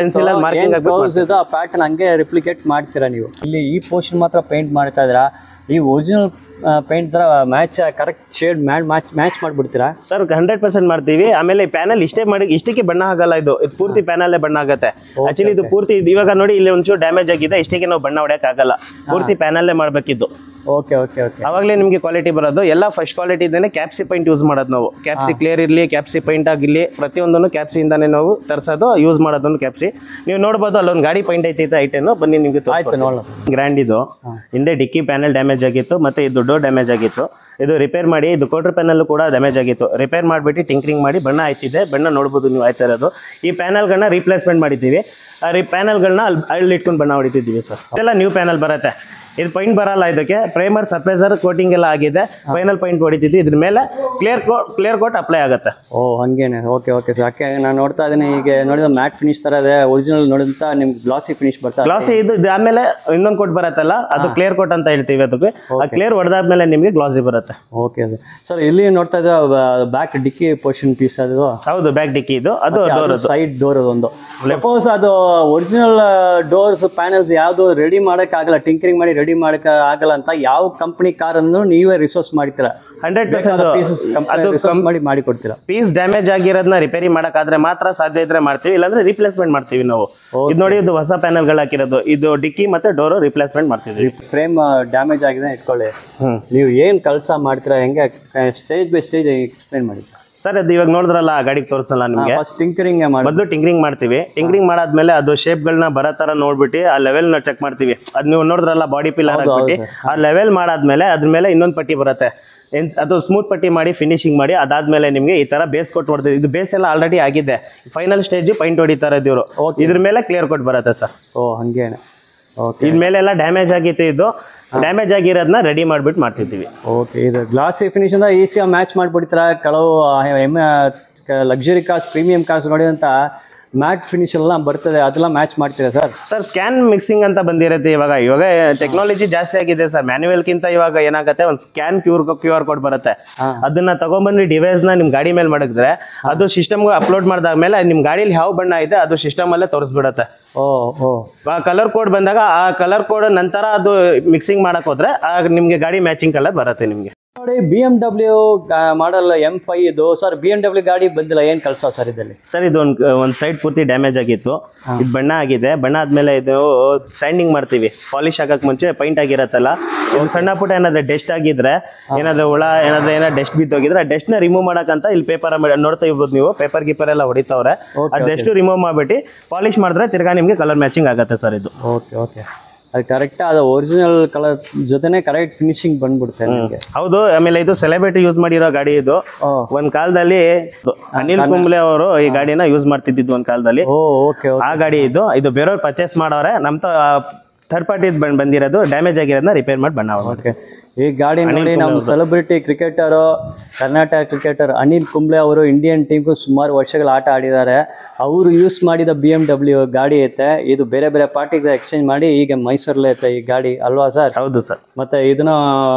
ಪೆನ್ಸಿಲ್ ಮಾರ್ಕಿಂಗ್ ಆ ಪ್ಯಾಟರ್ನ್ ಹಂಗೆ ರಿಪ್ಲಿಕೇಟ್ ಮಾಡ್ತೀರಾ ನೀವು? ಇಲ್ಲಿ ಈ ಪೋರ್ಷನ್ ಮಾತ್ರ ಪೇಂಟ್ ಮಾಡ್ತಾ ಇದ್ದೀರಾ, ಈ ಒರಿಜಿನಲ್ ಪೇಂಟ್ ತರ ಮ್ಯಾಚ್ ಕರೆಕ್ಟ್ ಶೇಡ್ ಮ್ಯಾಚ್ ಮಾಡ್ಬಿಡ್ತೀರಾ ಸರ್? 100% ಮಾಡ್ತೀವಿ. ಆಮೇಲೆ ಪ್ಯಾನಲ್ ಇಷ್ಟಕ್ಕೆ ಬಣ್ಣ ಆಗಲ್ಲ, ಇದು ಪೂರ್ತಿ ಪ್ಯಾನಲ್ಲೇ ಬಣ್ಣ ಆಗುತ್ತೆ. ಆಕ್ಚುಲಿ ಇದು ಪೂರ್ತಿ ಇವಾಗ ನೋಡಿ ಇಲ್ಲಿ ಒಂಚೂರು ಡ್ಯಾಮೇಜ್ ಆಗಿದೆ, ಇಷ್ಟಕ್ಕೆ ನಾವು ಬಣ್ಣ ಹೊಡೆಯಕ್ ಆಗಲ್ಲ, ಪೂರ್ತಿ ಪ್ಯಾನಲ್ಲೇ ಮಾಡ್ಬೇಕಿದ್ದು. ಓಕೆ ಓಕೆ ಓಕೆ, ಅವಾಗಲೇ ನಿಮಗೆ ಕ್ವಾಲಿಟಿ ಬರೋದು. ಎಲ್ಲ ಫಸ್ಟ್ ಕ್ವಾಲಿಟಿ ಇದ್ದಾನೆ. ಕ್ಯಾಪ್ಸಿ ಪೈಂಟ್ ಯೂಸ್ ಮಾಡೋದು ನಾವು. ಕ್ಯಾಪ್ಸಿ ಕ್ಲಿಯರ್ ಇರಲಿ, ಕ್ಯಾಪ್ಸಿ ಪೈಂಟ್ ಆಗಿರಲಿ, ಪ್ರತಿಯೊಂದನ್ನು ಕ್ಯಾಪ್ಸಿಯಿಂದಾನೆ ನಾವು ತರಿಸೋದು, ಯೂಸ್ ಮಾಡೋದನ್ನು ಕ್ಯಾಪ್ಸಿ. ನೀವು ನೋಡ್ಬೋದು ಅಲ್ಲೊಂದು ಗಾಡಿ ಪೈಂಟ್ ಐತೆ ಐಟೇನು, ಬನ್ನಿ ನಿಮಗೆ ಗ್ರ್ಯಾಂಡ್. ಇದು ಹಿಂದೆ ಡಿಕ್ಕಿ ಪ್ಯಾನಲ್ ಡ್ಯಾಮೇಜ್ ಆಗಿತ್ತು, ಮತ್ತೆ ಇದು ಡೋರ್ ಡ್ಯಾಮೇಜ್ ಆಗಿತ್ತು. ಇದು ರಿಪೇರ್ ಮಾಡಿ, ಇದು ಕ್ವಾರ್ಟರ್ ಪ್ಯಾನಲ್ ಕೂಡ ಡ್ಯಾಮೇಜ್ ಆಗಿತ್ತು. ರಿಪೇರ್ ಮಾಡಿಬಿಟ್ಟು ಟಿಂಕರಿಂಗ್ ಮಾಡಿ ಬಣ್ಣ ಆಯ್ತಿದೆ. ಬಣ್ಣ ನೋಡ್ಬೋದು ನೀವು ಆಯ್ತಾ ಇರೋದು. ಈ ಪ್ಯಾನಲ್ಗಳನ್ನ ರೀಪ್ಲೇಸ್ಮೆಂಟ್ ಮಾಡಿದ್ದೀವಿ. ಪ್ಯಾನಲ್ಗಳನ್ನ ಅಲ್ಲಿ ಇಟ್ಕೊಂಡು ಬಣ್ಣ ಹೊಡಿತಿದ್ದೀವಿ ಸರ್. ಇದೆಲ್ಲ ನ್ಯೂ ಪ್ಯಾನಲ್ ಬರುತ್ತೆ. ಇದು ಪೈಂಟ್ ಬರಲ್ಲ, ಇದಕ್ಕೆ ಪ್ರೈಮರ್ ಸರ್ಫೇಸರ್ ಕೋಟಿಂಗ್ ಎಲ್ಲ ಆಗಿದೆ. ಫೈನಲ್ ಪೈಂಟ್ ಹೊಡಿತಿದ್ವಿ. ಇದ್ರ ಮೇಲೆ ಕ್ಲಿಯರ್ ಕೋಟ್ ಅಪ್ಲೈ ಆಗುತ್ತೆ. ಹಂಗೇನೆ. Okay okay sir. ಯಾಕೆ ನಾನು ನೋಡ್ತಾ ಇದ್ದೀನಿ, ಈಗ ನೋಡಿದ ಮ್ಯಾಟ್ ಫಿನಿಶ್ ತರ ಇದೆ, ಒರಿಜಿನಲ್ ನೋಡಿದಂತ ನಿಮ್ಗೆ ಗ್ಲಾಸಿ ಫಿನಿಶ್ ಬರ್ತದೆ. ಗ್ಲಾಸಿ ಇದು ಆಮೇಲೆ ಇನ್ನೊಂದು ಕೋಟ್ ಬರುತ್ತಲ್ಲ, ಅದು ಕ್ಲಿಯರ್ ಕೋಟ್ ಅಂತ ಹೇಳ್ತೀವಿ. ಅದಕ್ಕೆ ಆ ಕ್ಲಿಯರ್ ಹೊಡೆದಾದ್ಮೇಲೆ ನಿಮಗೆ ಗ್ಲಾಸಿ ಬರುತ್ತೆ. Okay sir. ಇಲ್ಲಿ ನೋಡ್ತಾ ಇದ್ರೆ ಬ್ಯಾಕ್ ಡಿಕ್ಕಿ ಪೋರ್ಷನ್ ಪೀಸ್ ಅದು. ಹೌದು, ಬ್ಯಾಕ್ ಡಿಕ್ಕಿ ಇದು. ಅದು ಸೈಡ್ ಡೋರ್ ಒಂದು. ಸಪೋಸ್ ಅದು ಒರಿಜಿನಲ್ ಡೋರ್ಸ್ ಪ್ಯಾನಲ್ಸ್ ಯಾವ್ದು ರೆಡಿ ಮಾಡಕ್ ಆಗಲ್ಲ, ಟಿಂಕರಿಂಗ್ ಮಾಡಿ ರೆಡಿ ಮಾಡಕ್ ಆಗಲ್ಲ ಅಂತ ಯಾವ ಕಂಪನಿ ಕಾರ್ ಅನ್ನು ನೀವೇ ರಿಸೋರ್ಸ್ ಮಾಡ್ತೀರಾ? 100% ಮಾಡಿ ಕೊಡ್ತೀರಾ? ಪೀಸ್ ಡ್ಯಾಮೇಜ್ ಆಗಿರೋದನ್ನ ರಿಪೇರಿ ಮಾಡಕ್ಕಾದ್ರೆ ಮಾತ್ರ ಸಾಧ್ಯ ಇದ್ರೆ ಮಾಡ್ತೀವಿ, ಇಲ್ಲಾಂದ್ರೆ ರಿಪ್ಲೇಸ್ಮೆಂಟ್ ಮಾಡ್ತೀವಿ ನಾವು. ಇದು ನೋಡಿ, ಇದು ಹೊಸ ಪ್ಯಾನಲ್ಗಳು ಹಾಕಿರೋದು. ಇದು ಡಿಕ್ಕಿ ಮತ್ತೆ ಡೋರ್ ರಿಪ್ಲೇಸ್ಮೆಂಟ್ ಮಾಡ್ತಿದ್ವಿ. ಫ್ರೇಮ್ ಡ್ಯಾಮೇಜ್ ಆಗಿದೆ ಇಟ್ಕೊಳ್ಳಿ. ನೀವು ಏನ್ ಕೆಲಸ ಮಾಡ್ತೀರಾ, ಹೆಂಗೆ ಸ್ಟೇಜ್ ಬೈ ಸ್ಟೇಜ್ ಎಕ್ಸ್ಪ್ಲೇನ್ ಮಾಡಿ. ಸರ್ ಅದು ಇವಾಗ ನೋಡಿದ್ರಲ್ಲ ಆ ಗಾಡಿಗೆ ತೋರಿಸಲ್ಲ ನಿಮಗೆ. ಫಸ್ಟ್ ಟಿಂಕರಿಂಗ್ ಮೊದಲು ಟಿಂಕರಿಂಗ್ ಮಾಡ್ತೀವಿ. ಟಿಂಕರಿಂಗ್ ಮಾಡಾದ್ಮೇಲೆ ಅದು ಶೇಪ್ಗಳನ್ನ ಬರೋ ತರ ನೋಡ್ಬಿಟ್ಟು ಆ ಲೆವೆಲ್ ನ ಚೆಕ್ ಮಾಡ್ತೀವಿ. ಅದು ನೀವು ನೋಡಿದ್ರಲ್ಲ ಬಾಡಿ ಪಿಲ್ಲರ್ ಹಾಕ್ಬಿಟ್ಟು ಆ ಲೆವೆಲ್ ಮಾಡಾದ್ಮೇಲೆ ಅದ್ರ ಮೇಲೆ ಇನ್ನೊಂದು ಪಟ್ಟಿ ಬರುತ್ತೆ. ಅದು ಸ್ಮೂತ್ ಪಟ್ಟಿ ಮಾಡಿ ಫಿನಿಶಿಂಗ್ ಮಾಡಿ ಅದಾದ್ಮೇಲೆ ನಿಮಗೆ ಈ ತರ ಬೇಸ್ ಕೊಟ್ಟು ಹೊಡ್ತೀವಿ. ಇದು ಬೇಸ್ ಎಲ್ಲ ಆಲ್ರೆಡಿ ಆಗಿದೆ. ಫೈನಲ್ ಸ್ಟೇಜ್ ಪೈಂಟ್ ಹೊಡಿತಾರೆ ಇವರು. ಇದ್ರ ಮೇಲೆ ಕ್ಲಿಯರ್ ಕೊಟ್ಟು ಬರುತ್ತೆ ಸರ್. ಓ ಹಂಗೇನೆ. ಓಕೆ. ಇದ್ಮೇಲೆಲ್ಲ ಡ್ಯಾಮೇಜ್ ಆಗಿತ್ತು. ಇದು ಡ್ಯಾಮೇಜ್ ಆಗಿರೋದನ್ನ ರೆಡಿ ಮಾಡ್ಬಿಟ್ಟು ಮಾಡ್ತಿರ್ತೀವಿ. ಓಕೆ. ಇದು ಗ್ಲಾಸಿ ಫಿನಿಶ್ ಅಂದ್ರೆ ಈಸಿಯಾಗಿ ಮ್ಯಾಚ್ ಮಾಡಿಬಿಡ್ತೀರಾ. ಕೆಲವು ಲಕ್ಸುರಿ ಕಾರ್ಸ್, ಪ್ರೀಮಿಯಂ ಕಾರ್ಸ್ ನೋಡಿ ಅಂತ ಮ್ಯಾಟ್ ಫಿನಿಶ್ ಎಲ್ಲ ಬರ್ತದೆ, ಅದೆಲ್ಲ ಮ್ಯಾಚ್ ಮಾಡ್ತೀರಾ ಸರ್? ಸರ್ ಸ್ಕ್ಯಾನ್ ಮಿಕ್ಸಿಂಗ್ ಅಂತ ಬಂದಿರುತ್ತೆ. ಇವಾಗ ಟೆಕ್ನಾಲಜಿ ಜಾಸ್ತಿ ಆಗಿದೆ ಸರ್. ಮ್ಯಾನ್ಯುವಲ್ಗಿಂತ ಇವಾಗ ಏನಾಗುತ್ತೆ, ಒಂದು ಸ್ಕ್ಯಾನ್ ಕ್ಯೂ ಆರ್ ಕೋಡ್ ಬರುತ್ತೆ. ಅದನ್ನ ತಗೊಂಡ್ಬಂದು ಡಿವೈಸ್ ನ ನಿಮ್ ಗಾಡಿ ಮೇಲೆ ಮಾಡಿದ್ರೆ ಅದು ಸಿಸ್ಟಮ್ಗೆ ಅಪ್ಲೋಡ್ ಮಾಡಿದಾದ್ಮೇಲೆ ನಿಮ್ ಗಾಡಿಯಲ್ಲಿ ಯಾವ ಬಣ್ಣ ಇದೆ ಅದು ಸಿಸ್ಟಮ್ ಅಲ್ಲೇ ತೋರಿಸ್ಬಿಡುತ್ತೆ. ಕಲರ್ ಕೋಡ್ ಬಂದಾಗ ಆ ಕಲರ್ ಕೋಡ್ ನಂತರ ಅದು ಮಿಕ್ಸಿಂಗ್ ಮಾಡಕ್ ಹೋದ್ರೆ ನಿಮ್ಗೆ ಗಾಡಿ ಮ್ಯಾಚಿಂಗ್ ಕಲರ್ ಬರುತ್ತೆ ನಿಮ್ಗೆ. ನೋಡಿ BMW ಮಾಡಲ್ M5 ಇದು ಸರ್. BMW ಗಾಡಿ ಬಂದಿಲ್ಲ, ಏನ್ ಕೆಲಸ ಸರ್ ಇದರಲ್ಲಿ? ಸರ್ ಇದು ಒಂದ್ ಸೈಡ್ ಪೂರ್ತಿ ಡ್ಯಾಮೇಜ್ ಆಗಿತ್ತು. ಇದು ಬಣ್ಣ ಆಗಿದೆ. ಬಣ್ಣ ಆದ್ಮೇಲೆ ಇದು ಸ್ಯಾಂಡಿಂಗ್ ಮಾಡ್ತೀವಿ. ಪಾಲಿಶ್ ಆಗಕ್ ಮುಂಚೆ ಪೈಂಟ್ ಆಗಿರತ್ತಲ್ಲ, ಇದು ಸಣ್ಣ ಪುಟ್ಟ ಏನಾದ್ರೆ ಡೆಸ್ಟ್ ಆಗಿದ್ರೆ, ಏನಾದ್ರೆ ಹುಳ ಏನಾದ್ರೆ ಡೆಸ್ಟ್ ಬಿದ್ದೋಗಿದ್ರೆ ಆ ಡೆಸ್ಟ್ ನ ರಿಮೂವ್ ಮಾಡಕ್ಕಂತ ಇಲ್ಲಿ ಪೇಪರ್ ನೋಡ್ತಾ ಇರ್ಬೋದು ನೀವು. ಪೇಪರ್ ಗೀಪರ್ ಎಲ್ಲ ಹೊಡಿತಾವ್ರೆ. ಆ ಡೆಸ್ಟ್ ರಿಮೂವ್ ಮಾಡ್ಬಿಟ್ಟು ಪಾಲಿಶ್ ಮಾಡಿದ್ರೆ ತಿರ್ಗಾ ನಿಮ್ಗೆ ಕಲರ್ ಮ್ಯಾಚಿಂಗ್ ಆಗತ್ತೆ ಸರ್ ಇದು. Okay okay. ಅದು ಕರೆಕ್ಟ್ ಅದು ಒರಿಜಿನಲ್ ಕಲರ್ ಜೊತೆನೆ ಕರೆಕ್ಟ್ ಫಿನಿಶಿಂಗ್ ಬಂದ್ಬಿಡುತ್ತೆ ನಿಮಗೆ. ಹೌದು. ಆಮೇಲೆ ಇದು ಸೆಲೆಬ್ರಿಟಿ ಯೂಸ್ ಮಾಡಿರೋ ಗಾಡಿ ಇದು. ಒಂದ್ ಕಾಲದಲ್ಲಿ ಅನಿಲ್ ಕುಂಬ್ಳೆ ಅವರು ಈ ಗಾಡಿನ ಯೂಸ್ ಮಾಡ್ತಿದ್ದು ಒಂದ್ ಕಾಲದಲ್ಲಿ. ಆ ಗಾಡಿ ಇದು ಬೇರೆಯವ್ರು ಪರ್ಚೇಸ್ ಮಾಡೋರೆ. ನಮ್ ಥರ್ಡ್ ಪಾರ್ಟಿ ಬಂದಿರೋದು ಡ್ಯಾಮೇಜ್ ಆಗಿರೋದನ್ನ ರಿಪೇರ್ ಮಾಡಿ ಬಣ್ಣ. ಓಕೆ. ಈ ಗಾಡಿ ನೋಡಿ ನಮ್ಮ celebrity cricketer, Karnataka cricketer Anil Kumble ಅವರು ಇಂಡಿಯನ್ ಟೀಮ್ಗೂ ಸುಮಾರು ವರ್ಷಗಳ ಆಟ ಆಡಿದ್ದಾರೆ. ಅವರು ಯೂಸ್ ಮಾಡಿದ BMW ಗಾಡಿ ಐತೆ. ಇದು ಬೇರೆ ಬೇರೆ ಪಾರ್ಟಿಗೆ ಎಕ್ಸ್ಚೇಂಜ್ ಮಾಡಿ ಈಗ ಮೈಸೂರಲ್ಲೇ ಐತೆ ಈ ಗಾಡಿ, ಅಲ್ವಾ ಸರ್? ಹೌದು ಸರ್. ಮತ್ತೆ ಇದನ್ನ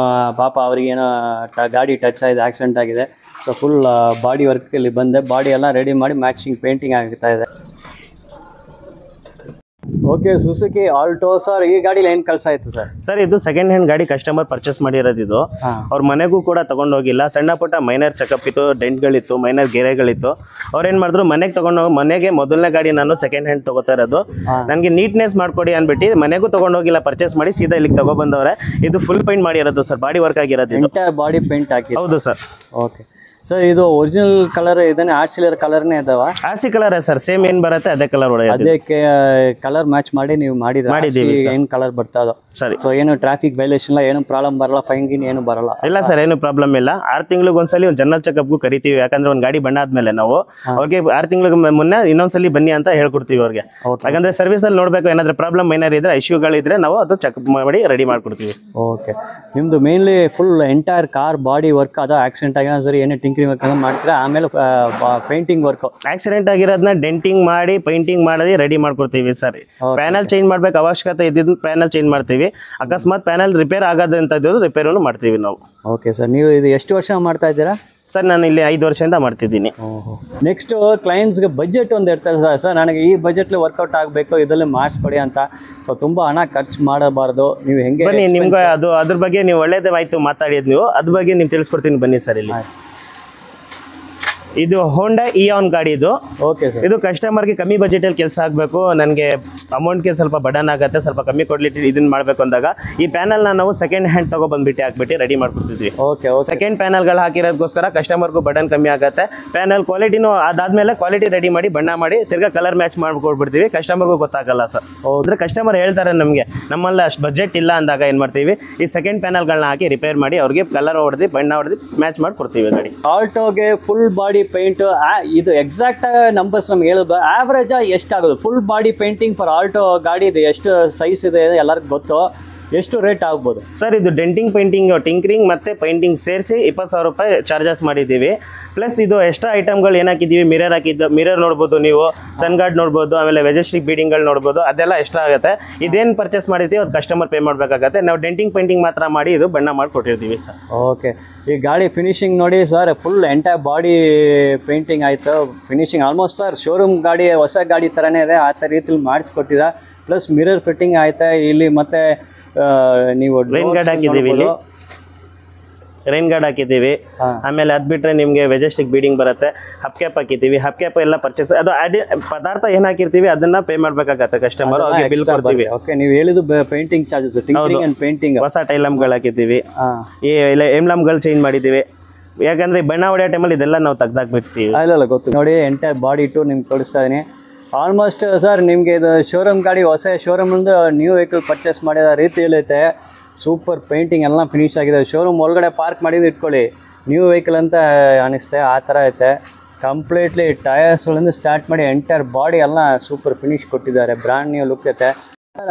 ಪಾಪ ಅವ್ರಿಗೇನೋ ಗಾಡಿ ಟಚ್ ಆಗಿದೆ, ಆಕ್ಸಿಡೆಂಟ್ ಆಗಿದೆ. ಸೊ ಫುಲ್ ಬಾಡಿ ವರ್ಕ್ ಇಲ್ಲಿ ಬಂದೆ, ಬಾಡಿ ಎಲ್ಲ ರೆಡಿ ಮಾಡಿ ಮ್ಯಾಚಿಂಗ್ ಪೇಂಟಿಂಗ್ ಆಗ್ತಾ ಇದೆ. ಓಕೆ. ಸುಜುಕಿ ಆಲ್ಟೋ ಸರ್, ಈ ಗಾಡಿಲಿ ಏನ್ ಕೆಲಸ ಆಯ್ತು ಸರ್? ಸರ್ ಇದು ಸೆಕೆಂಡ್ ಹ್ಯಾಂಡ್ ಗಾಡಿ ಕಸ್ಟಮರ್ ಪರ್ಚೇಸ್ ಮಾಡಿರೋದು. ಇದು ಅವ್ರ ಮನೆಗೂ ಕೂಡ ತಗೊಂಡು ಹೋಗಿಲ್ಲ. ಸಣ್ಣ ಪುಟ್ಟ ಮೈನರ್ ಚೆಕಪ್ ಇತ್ತು, ಡೆಂಟ್ಗಳಿತ್ತು, ಮೈನರ್ ಗೆರೆಗಳಿತ್ತು. ಅವ್ರು ಏನ್ ಮಾಡಿದ್ರು, ಮನೆಗೆ ತಗೊಂಡೋಗಿ, ಮನೆಗೆ ಮೊದಲನೇ ಗಾಡಿ ನಾನು ಸೆಕೆಂಡ್ ಹ್ಯಾಂಡ್ ತಗೋತಾ ಇರೋದು, ನನಗೆ ನೀಟ್ನೆಸ್ ಮಾಡ್ಕೊಡಿ ಅನ್ಬಿಟ್ಟು ಮನೆಗೂ ತಗೊಂಡೋಗಿಲ್ಲ, ಪರ್ಚೇಸ್ ಮಾಡಿ ಸೀದಾ ಇಲ್ಲಿಗೆ ತಗೊಬಂದವ್ರೆ. ಇದು ಫುಲ್ ಪೈಂಟ್ ಮಾಡಿರೋದು ಸರ್, ಬಾಡಿ ವರ್ಕ್ ಆಗಿರೋದು. ಎಂಟೈರ್ ಬಾಡಿ ಪೇಂಟ್ ಹಾಕಿ? ಹೌದು ಸರ್. Okay sir. ಇದು ಒರಿಜಿನಲ್ ಕಲರ್ ಇದನ್ನೇ ಆರ್ಸಿಲರ್ ಕಲರ್ನೇ ಇದಾವ? ಆರ್ಸಿ ಕಲರ್ ಸರ್, ಸೇಮ್ ಏನ್ ಬರುತ್ತೆ ಅದೇ ಕಲರ್ ಹೊಡೆಯೋದು. ಅದಕ್ಕೆ ಕಲರ್ ಮ್ಯಾಚ್ ಮಾಡಿ ನೀವು ಮಾಡಿದ್ದೀವಿ. ಏನ್ ಕಲರ್ ಬರ್ತಾ ಅದು? ಸರಿ. ಸೊ ಏನು ಟ್ರಾಫಿಕ್ ವೈಲೇಷನ್ ಏನು ಪ್ರಾಬ್ಲಮ್ ಬರಲ್ಲ, ಫೈನ್ ಗಿನ್ ಏನು ಬರಲ್ಲ? ಇಲ್ಲ ಸರ್, ಏನು ಪ್ರಾಬ್ಲಮ್ ಇಲ್ಲ. 6 ತಿಂಗಳಿಗೆ ಒಂದ್ಸಲಿ ಒಂದು ಜನರಲ್ ಚೆಕಪ್ಗೂ ಕರಿತೀವಿ. ಯಾಕಂದ್ರೆ ಒಂದು ಗಾಡಿ ಬಣ್ಣ ಆದ್ಮೇಲೆ ನಾವು ಅವ್ರಿಗೆ 6 ತಿಂಗಳಿಗೆ ಮುನ್ನೆ ಇನ್ನೊಂದ್ಸಲಿ ಬನ್ನಿ ಅಂತ ಹೇಳ್ಕೊಡ್ತೀವಿ ಅವ್ರಿಗೆ. ಯಾಕಂದ್ರೆ ಸರ್ವಿಸ್ ಅಲ್ಲಿ ನೋಡ್ಬೇಕು, ಏನಾದ್ರೆ ಪ್ರಾಬ್ಲಮ್ ಏನಾದ್ರು ಇದ್ರೆ, ಇಶ್ಯೂಗಳಿದ್ರೆ ನಾವು ಅದು ಚೆಕಪ್ ಮಾಡಿ ರೆಡಿ ಮಾಡ್ಕೊಡ್ತೀವಿ. ಓಕೆ. ನಿಮ್ದು mainly full entire car body work ಅದು ಆಕ್ಸಿಡೆಂಟ್ ಆಗಿರೋ ಸರಿ ಏನೇ ಟಿಂಕರಿಂಗ್ ವರ್ಕ್ ಮಾಡ್ತೀರಾ? ಆಮೇಲೆ ಪೇಂಟಿಂಗ್ ವರ್ಕ್, ಆಕ್ಸಿಡೆಂಟ್ ಆಗಿರೋದನ್ನ ಡೆಂಟಿಂಗ್ ಮಾಡಿ ಪೇಂಟಿಂಗ್ ಮಾಡಿ ರೆಡಿ ಮಾಡ್ಕೊಡ್ತೀವಿ ಸರ್. ಪ್ಯಾನಲ್ ಚೇಂಜ್ ಮಾಡ್ಬೇಕು ಅವಶ್ಯಕತೆ ಇದ್ದಿದ್ದು ಪ್ಯಾನಲ್ ಚೇಂಜ್ ಮಾಡ್ತೀವಿ. ಅಕಸ್ಮಾತ್ ಪ್ಯಾನಲ್ ರಿಪೇರ್ ಆಗೋದಂತ ರಿಪೇರ್ ಮಾಡ್ತೀವಿ ನಾವು. Okay sir. ನೀವು ಇದು ಎಷ್ಟು ವರ್ಷ ಮಾಡ್ತಾ ಇದ್ದೀರಾ ಸರ್? ನಾನು ಇಲ್ಲಿ 5 ವರ್ಷದಿಂದ ಮಾಡ್ತಿದ್ದೀನಿ. ನೆಕ್ಸ್ಟ್ ಕ್ಲೈಂಟ್ಸ್ಗೆ ಬಜೆಟ್ ಒಂದು ಇರ್ತದೆ ಸರ್. ಸರ್ ನನಗೆ ಈ ಬಜೆಟ್ಲಿ ವರ್ಕೌಟ್ ಆಗಬೇಕು, ಇದರಲ್ಲಿ ಮಾಡಿಸ್ಕೊಡಿ ಅಂತ. ಸೊ ತುಂಬ ಹಣ ಖರ್ಚು ಮಾಡಬಾರ್ದು. ನೀವು ಹೆಂಗೆ ಬನ್ನಿ, ನಿಮ್ಗೆ ಅದು ಅದ್ರ ಬಗ್ಗೆ ನೀವು ಒಳ್ಳೇದೇ ಆಯ್ತು ಮಾತಾಡಿದ್ ನೀವು, ಅದ್ರ ಬಗ್ಗೆ ನೀವು ತಿಳಿಸ್ಕೊಡ್ತೀನಿ ಬನ್ನಿ ಸರ್. ಇಲ್ಲಿ ಇದು ಹೋಂಡಾ ಇಯಾನ್ ಗಾಡಿ ಇದು. Okay sir. ಇದು ಕಸ್ಟಮರ್ಗೆ ಕಮ್ಮಿ ಬಜೆಟಲ್ಲಿ ಕೆಲಸ ಆಗಬೇಕು, ನನಗೆ ಅಮೌಂಟ್ಗೆ ಸ್ವಲ್ಪ ಬಡನ್ ಆಗುತ್ತೆ, ಸ್ವಲ್ಪ ಕಮ್ಮಿ ಕೊಡ್ಲಿಕ್ಕೆ ಇದನ್ನ ಮಾಡಬೇಕು ಅಂದಾಗ ಈ ಪ್ಯಾನಲ್ನ ನಾವು ಸೆಕೆಂಡ್ ಹ್ಯಾಂಡ್ ತಗೊಬಂದ್ಬಿಟ್ಟು ಹಾಕ್ಬಿಟ್ಟು ರೆಡಿ ಮಾಡ್ಕೊಡ್ತಿದ್ವಿ. ಓಕೆ. ಸೆಕೆಂಡ್ ಪ್ಯಾನಲ್ಗಳು ಹಾಕಿರೋದಕ್ಕೋಸ್ಕರ ಕಸ್ಟಮರ್ಗೂ ಬಡನ್ ಕಮ್ಮಿ ಆಗುತ್ತೆ. ಪ್ಯಾನಲ್ ಕ್ವಾಲಿಟಿನೂ ಅದಾದ್ಮೇಲೆ ಕ್ವಾಲಿಟಿ ರೆಡಿ ಮಾಡಿ ಬಣ್ಣ ಮಾಡಿ ತಿರ್ಗಾ ಕಲರ್ ಮ್ಯಾಚ್ ಮಾಡ್ಕೊಡ್ಬಿಡ್ತೀವಿ. ಕಸ್ಟಮರ್ಗೂ ಗೊತ್ತಾಗಲ್ಲ ಸರ್. ಅಂದ್ರೆ ಕಸ್ಟಮರ್ ಹೇಳ್ತಾರೆ ನಮಗೆ ನಮ್ಮಲ್ಲಿ ಅಷ್ಟು ಬಜೆಟ್ ಇಲ್ಲ ಅಂದಾಗ ಏನು ಮಾಡ್ತೀವಿ, ಈ ಸೆಕೆಂಡ್ ಪ್ಯಾನಲ್ಗಳನ್ನ ಹಾಕಿ ರಿಪೇರ್ ಮಾಡಿ ಅವ್ರಿಗೆ ಕಲರ್ ಹೊಡೆದು ಬಣ್ಣ ಹೊಡೆದು ಮ್ಯಾಚ್ ಮಾಡಿ ಕೊಡ್ತೀವಿ ಗಾಡಿ. ಆಲ್ಟೋಗೆ ಫುಲ್ ಬಾಡಿ ಪೇಂಟ್ ಇದು ಎಕ್ಸಾಕ್ಟ್ ನಂಬರ್ಸ್ ನಮ್ಗೆ ಹೇಳೋದು, ಆವ್ರೇಜ್ ಎಷ್ಟಾಗೋದು full body painting for Alto ಗಾಡಿ ಇದೆ? ಎಷ್ಟು ಸೈಜ್ ಇದೆ ಎಲ್ಲರಿಗೂ ಗೊತ್ತು, ಎಷ್ಟು ರೇಟ್ ಆಗ್ಬೋದು ಸರ್? ಇದು ಡೆಂಟಿಂಗ್ ಪೇಂಟಿಂಗ್ ಟಿಂಕರಿಂಗ್ ಮತ್ತೆ ಪೇಂಟಿಂಗ್ ಸೇರಿಸಿ 20,000 ರೂಪಾಯಿ ಚಾರ್ಜಸ್ ಮಾಡಿದ್ದೀವಿ. ಪ್ಲಸ್ ಇದು ಎಕ್ಸ್ಟ್ರಾ ಐಟಮ್ಗಳು ಏನು ಹಾಕಿದ್ದೀವಿ, ಮಿರರ್ ಹಾಕಿದ್ದು, ಮಿರರ್ ನೋಡ್ಬೋದು ನೀವು, ಸನ್ ಗಾರ್ಡ್ ನೋಡ್ಬೋದು, ಆಮೇಲೆ ವೆಜೆಸ್ಟಿಕ್ ಬೀಡಿಂಗ್ಗಳು ನೋಡ್ಬೋದು, ಅದೆಲ್ಲ ಎಕ್ಸ್ಟ್ರಾ ಆಗುತ್ತೆ. ಇದೇನು ಪರ್ಚೇಸ್ ಮಾಡಿರ್ತೀವಿ ಅದು ಕಸ್ಟಮರ್ ಪೇ ಮಾಡಬೇಕಾಗತ್ತೆ. ನಾವು ಡೆಂಟಿಂಗ್ ಪೇಂಟಿಂಗ್ ಮಾತ್ರ ಮಾಡಿ ಇದು ಬಣ್ಣ ಮಾಡಿಕೊಟ್ಟಿರ್ತೀವಿ ಸರ್. ಓಕೆ. ಈ ಗಾಡಿ ಫಿನಿಶಿಂಗ್ ನೋಡಿ sir, full entire body painting ಆಯಿತು. ಫಿನಿಶಿಂಗ್ ಆಲ್ಮೋಸ್ಟ್ ಸರ್ ಶೋರೂಮ್ ಗಾಡಿ, ಹೊಸ ಗಾಡಿ ಥರನೇ ಇದೆ, ಆ ಥರ ರೀತಿಲಿ ಮಾಡಿಸ್ಕೊಟ್ಟಿರ. ಪ್ಲಸ್ ಮಿರರ್ ಫಿಟ್ಟಿಂಗ್ ಆಯ್ತಾ ಇಲ್ಲಿ. ಮತ್ತೆ ನೀವು ರೈನ್ ಗಾರ್ಡ್ ಹಾಕಿದ್ದೀವಿ, ಇಲ್ಲಿ ರೈನ್ ಗಾರ್ಡ್ ಹಾಕಿದ್ದೀವಿ. ಆಮೇಲೆ ಅದ್ ಬಿಟ್ರೆ ನಿಮ್ಗೆ ವೆಜೆಸ್ಟಿಕ್ ಬೀಡಿಂಗ್ ಬರುತ್ತೆ, ಹಪ್ ಕ್ಯಾಪ್ ಹಾಕಿದ್ದೀವಿ. ಹಪ್ ಕ್ಯಾಪ್ ಎಲ್ಲ ಪರ್ಚೇಸ್ ಅದು ಪದಾರ್ಥ ಏನ್ ಹಾಕಿರ್ತೀವಿ ಅದನ್ನ ಪೇ ಮಾಡ್ಬೇಕಾಗತ್ತೆ ಕಸ್ಟಮರ್, ಅವ್ರಿಗೆ ಬಿಲ್ ಕೊಡ್ತೀವಿ. ಓಕೆ. ನೀವು ಹೇಳಿದ್ದು painting charges, tinkering and painting. ಹೊಸ ಟೈಲಮ್ಗಳು ಹಾಕಿದ್ದೀವಿ, ಈ ಎಂಬ್ಲಮ್ಗಳು ಚೇಂಜ್ ಮಾಡಿದ್ದೀವಿ. ಯಾಕಂದ್ರೆ ಬಣ್ಣ ಹೊಡೆಯೋ ಟೈಮಲ್ಲಿ ಇದೆಲ್ಲ ನಾವು ತೆಗ್ದಾಕ್ಬಿಡ್ತೀವಿ. ಇಲ್ಲ ಗೊತ್ತು ನೋಡಿ, ಎಂಟೈರ್ ಬಾಡಿ ಟು ನಿಮ್ಗೆ ತೋರಿಸ್ತಾ ಇದೀನಿ. ಆಲ್ಮೋಸ್ಟ್ ಸರ್ ನಿಮಗೆ ಇದು ಶೋರೂಮ್ ಗಾಡಿ, ಹೊಸ ಶೋರೂಮಿಂದ ನ್ಯೂ ವೆಹಿಕಲ್ ಪರ್ಚೇಸ್ ಮಾಡಿದ ರೀತಿಯಲ್ಲೈತೆ. ಸೂಪರ್ ಪೇಂಟಿಂಗ್ ಎಲ್ಲ ಫಿನಿಶ್ ಆಗಿದೆ. ಶೋರೂಮ್ ಒಳಗಡೆ ಪಾರ್ಕ್ ಮಾಡಿದ್ದು ಇಟ್ಕೊಳ್ಳಿ, ನ್ಯೂ ವೆಹಿಕಲ್ ಅಂತ ಅನಿಸುತ್ತೆ, ಆ ಥರ ಐತೆ. ಕಂಪ್ಲೀಟ್ಲಿ ಟಯರ್ಸ್ಗಳಿಂದ ಸ್ಟಾರ್ಟ್ ಮಾಡಿ ಎಂಟೈರ್ ಬಾಡಿ ಎಲ್ಲ ಸೂಪರ್ ಫಿನಿಶ್ ಕೊಟ್ಟಿದ್ದಾರೆ, ಬ್ರ್ಯಾಂಡ್ ನ್ಯೂ ಲುಕ್ ಐತೆ.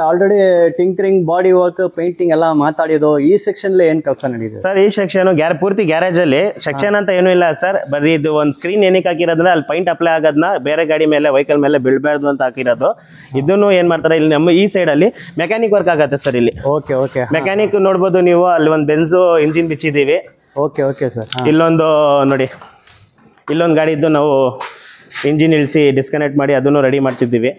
Already tinkering, body work, painting ಎಲ್ಲ ಮಾತಾಡಿದ್ದು. ಈ ಸೆಕ್ಷನ್ಲಿ ಏನು ಕೆಲಸ ನಡೀತಿದೆ ಸರ್? ಈ ಸೆಕ್ಷನ್ ಪೂರ್ತಿ ಗ್ಯಾರೇಜ್ ಅಲ್ಲಿ ಸೆಕ್ಷನ್ ಅಂತ ಏನೂ ಇಲ್ಲ ಸರ್. ಬರೀ ಇದು ಒಂದು ಸ್ಕ್ರೀನ್ ಏನಕ್ಕೆ ಹಾಕಿರೋದ್ರೆ ಅಲ್ಲಿ ಪೈಂಟ್ ಅಪ್ಲೈ ಆಗೋದನ್ನ ಬೇರೆ ಗಾಡಿ ಮೇಲೆ, ವೆಹಿಕಲ್ ಮೇಲೆ ಬೀಳ್ಬಾರ್ದು ಅಂತ ಹಾಕಿರೋದು. ಇದನ್ನು ಏನ್ ಮಾಡ್ತಾರೆ, ಇಲ್ಲಿ ನಮ್ಮ ಈ ಸೈಡ್ ಅಲ್ಲಿ ಮೆಕ್ಯಾನಿಕ್ ವರ್ಕ್ ಆಗತ್ತೆ ಸರ್. ಇಲ್ಲಿ ಓಕೆ ಮೆಕ್ಯಾನಿಕ್ ನೋಡ್ಬೋದು ನೀವು. ಅಲ್ಲಿ ಒಂದು ಬೆನ್ಸು ಇಂಜಿನ್ ಬಿಚ್ಚಿದೀವಿ. Okay sir. ಇಲ್ಲೊಂದು ನೋಡಿ, ಇಲ್ಲೊಂದು ಗಾಡಿ ಇದ್ದು ನಾವು ಇಂಜಿನ್ ಇಳಿಸಿ ಡಿಸ್ಕನೆಕ್ಟ್ ಮಾಡಿ ಅದನ್ನು ರೆಡಿ ಮಾಡ್ತಿದ್ದೀವಿ.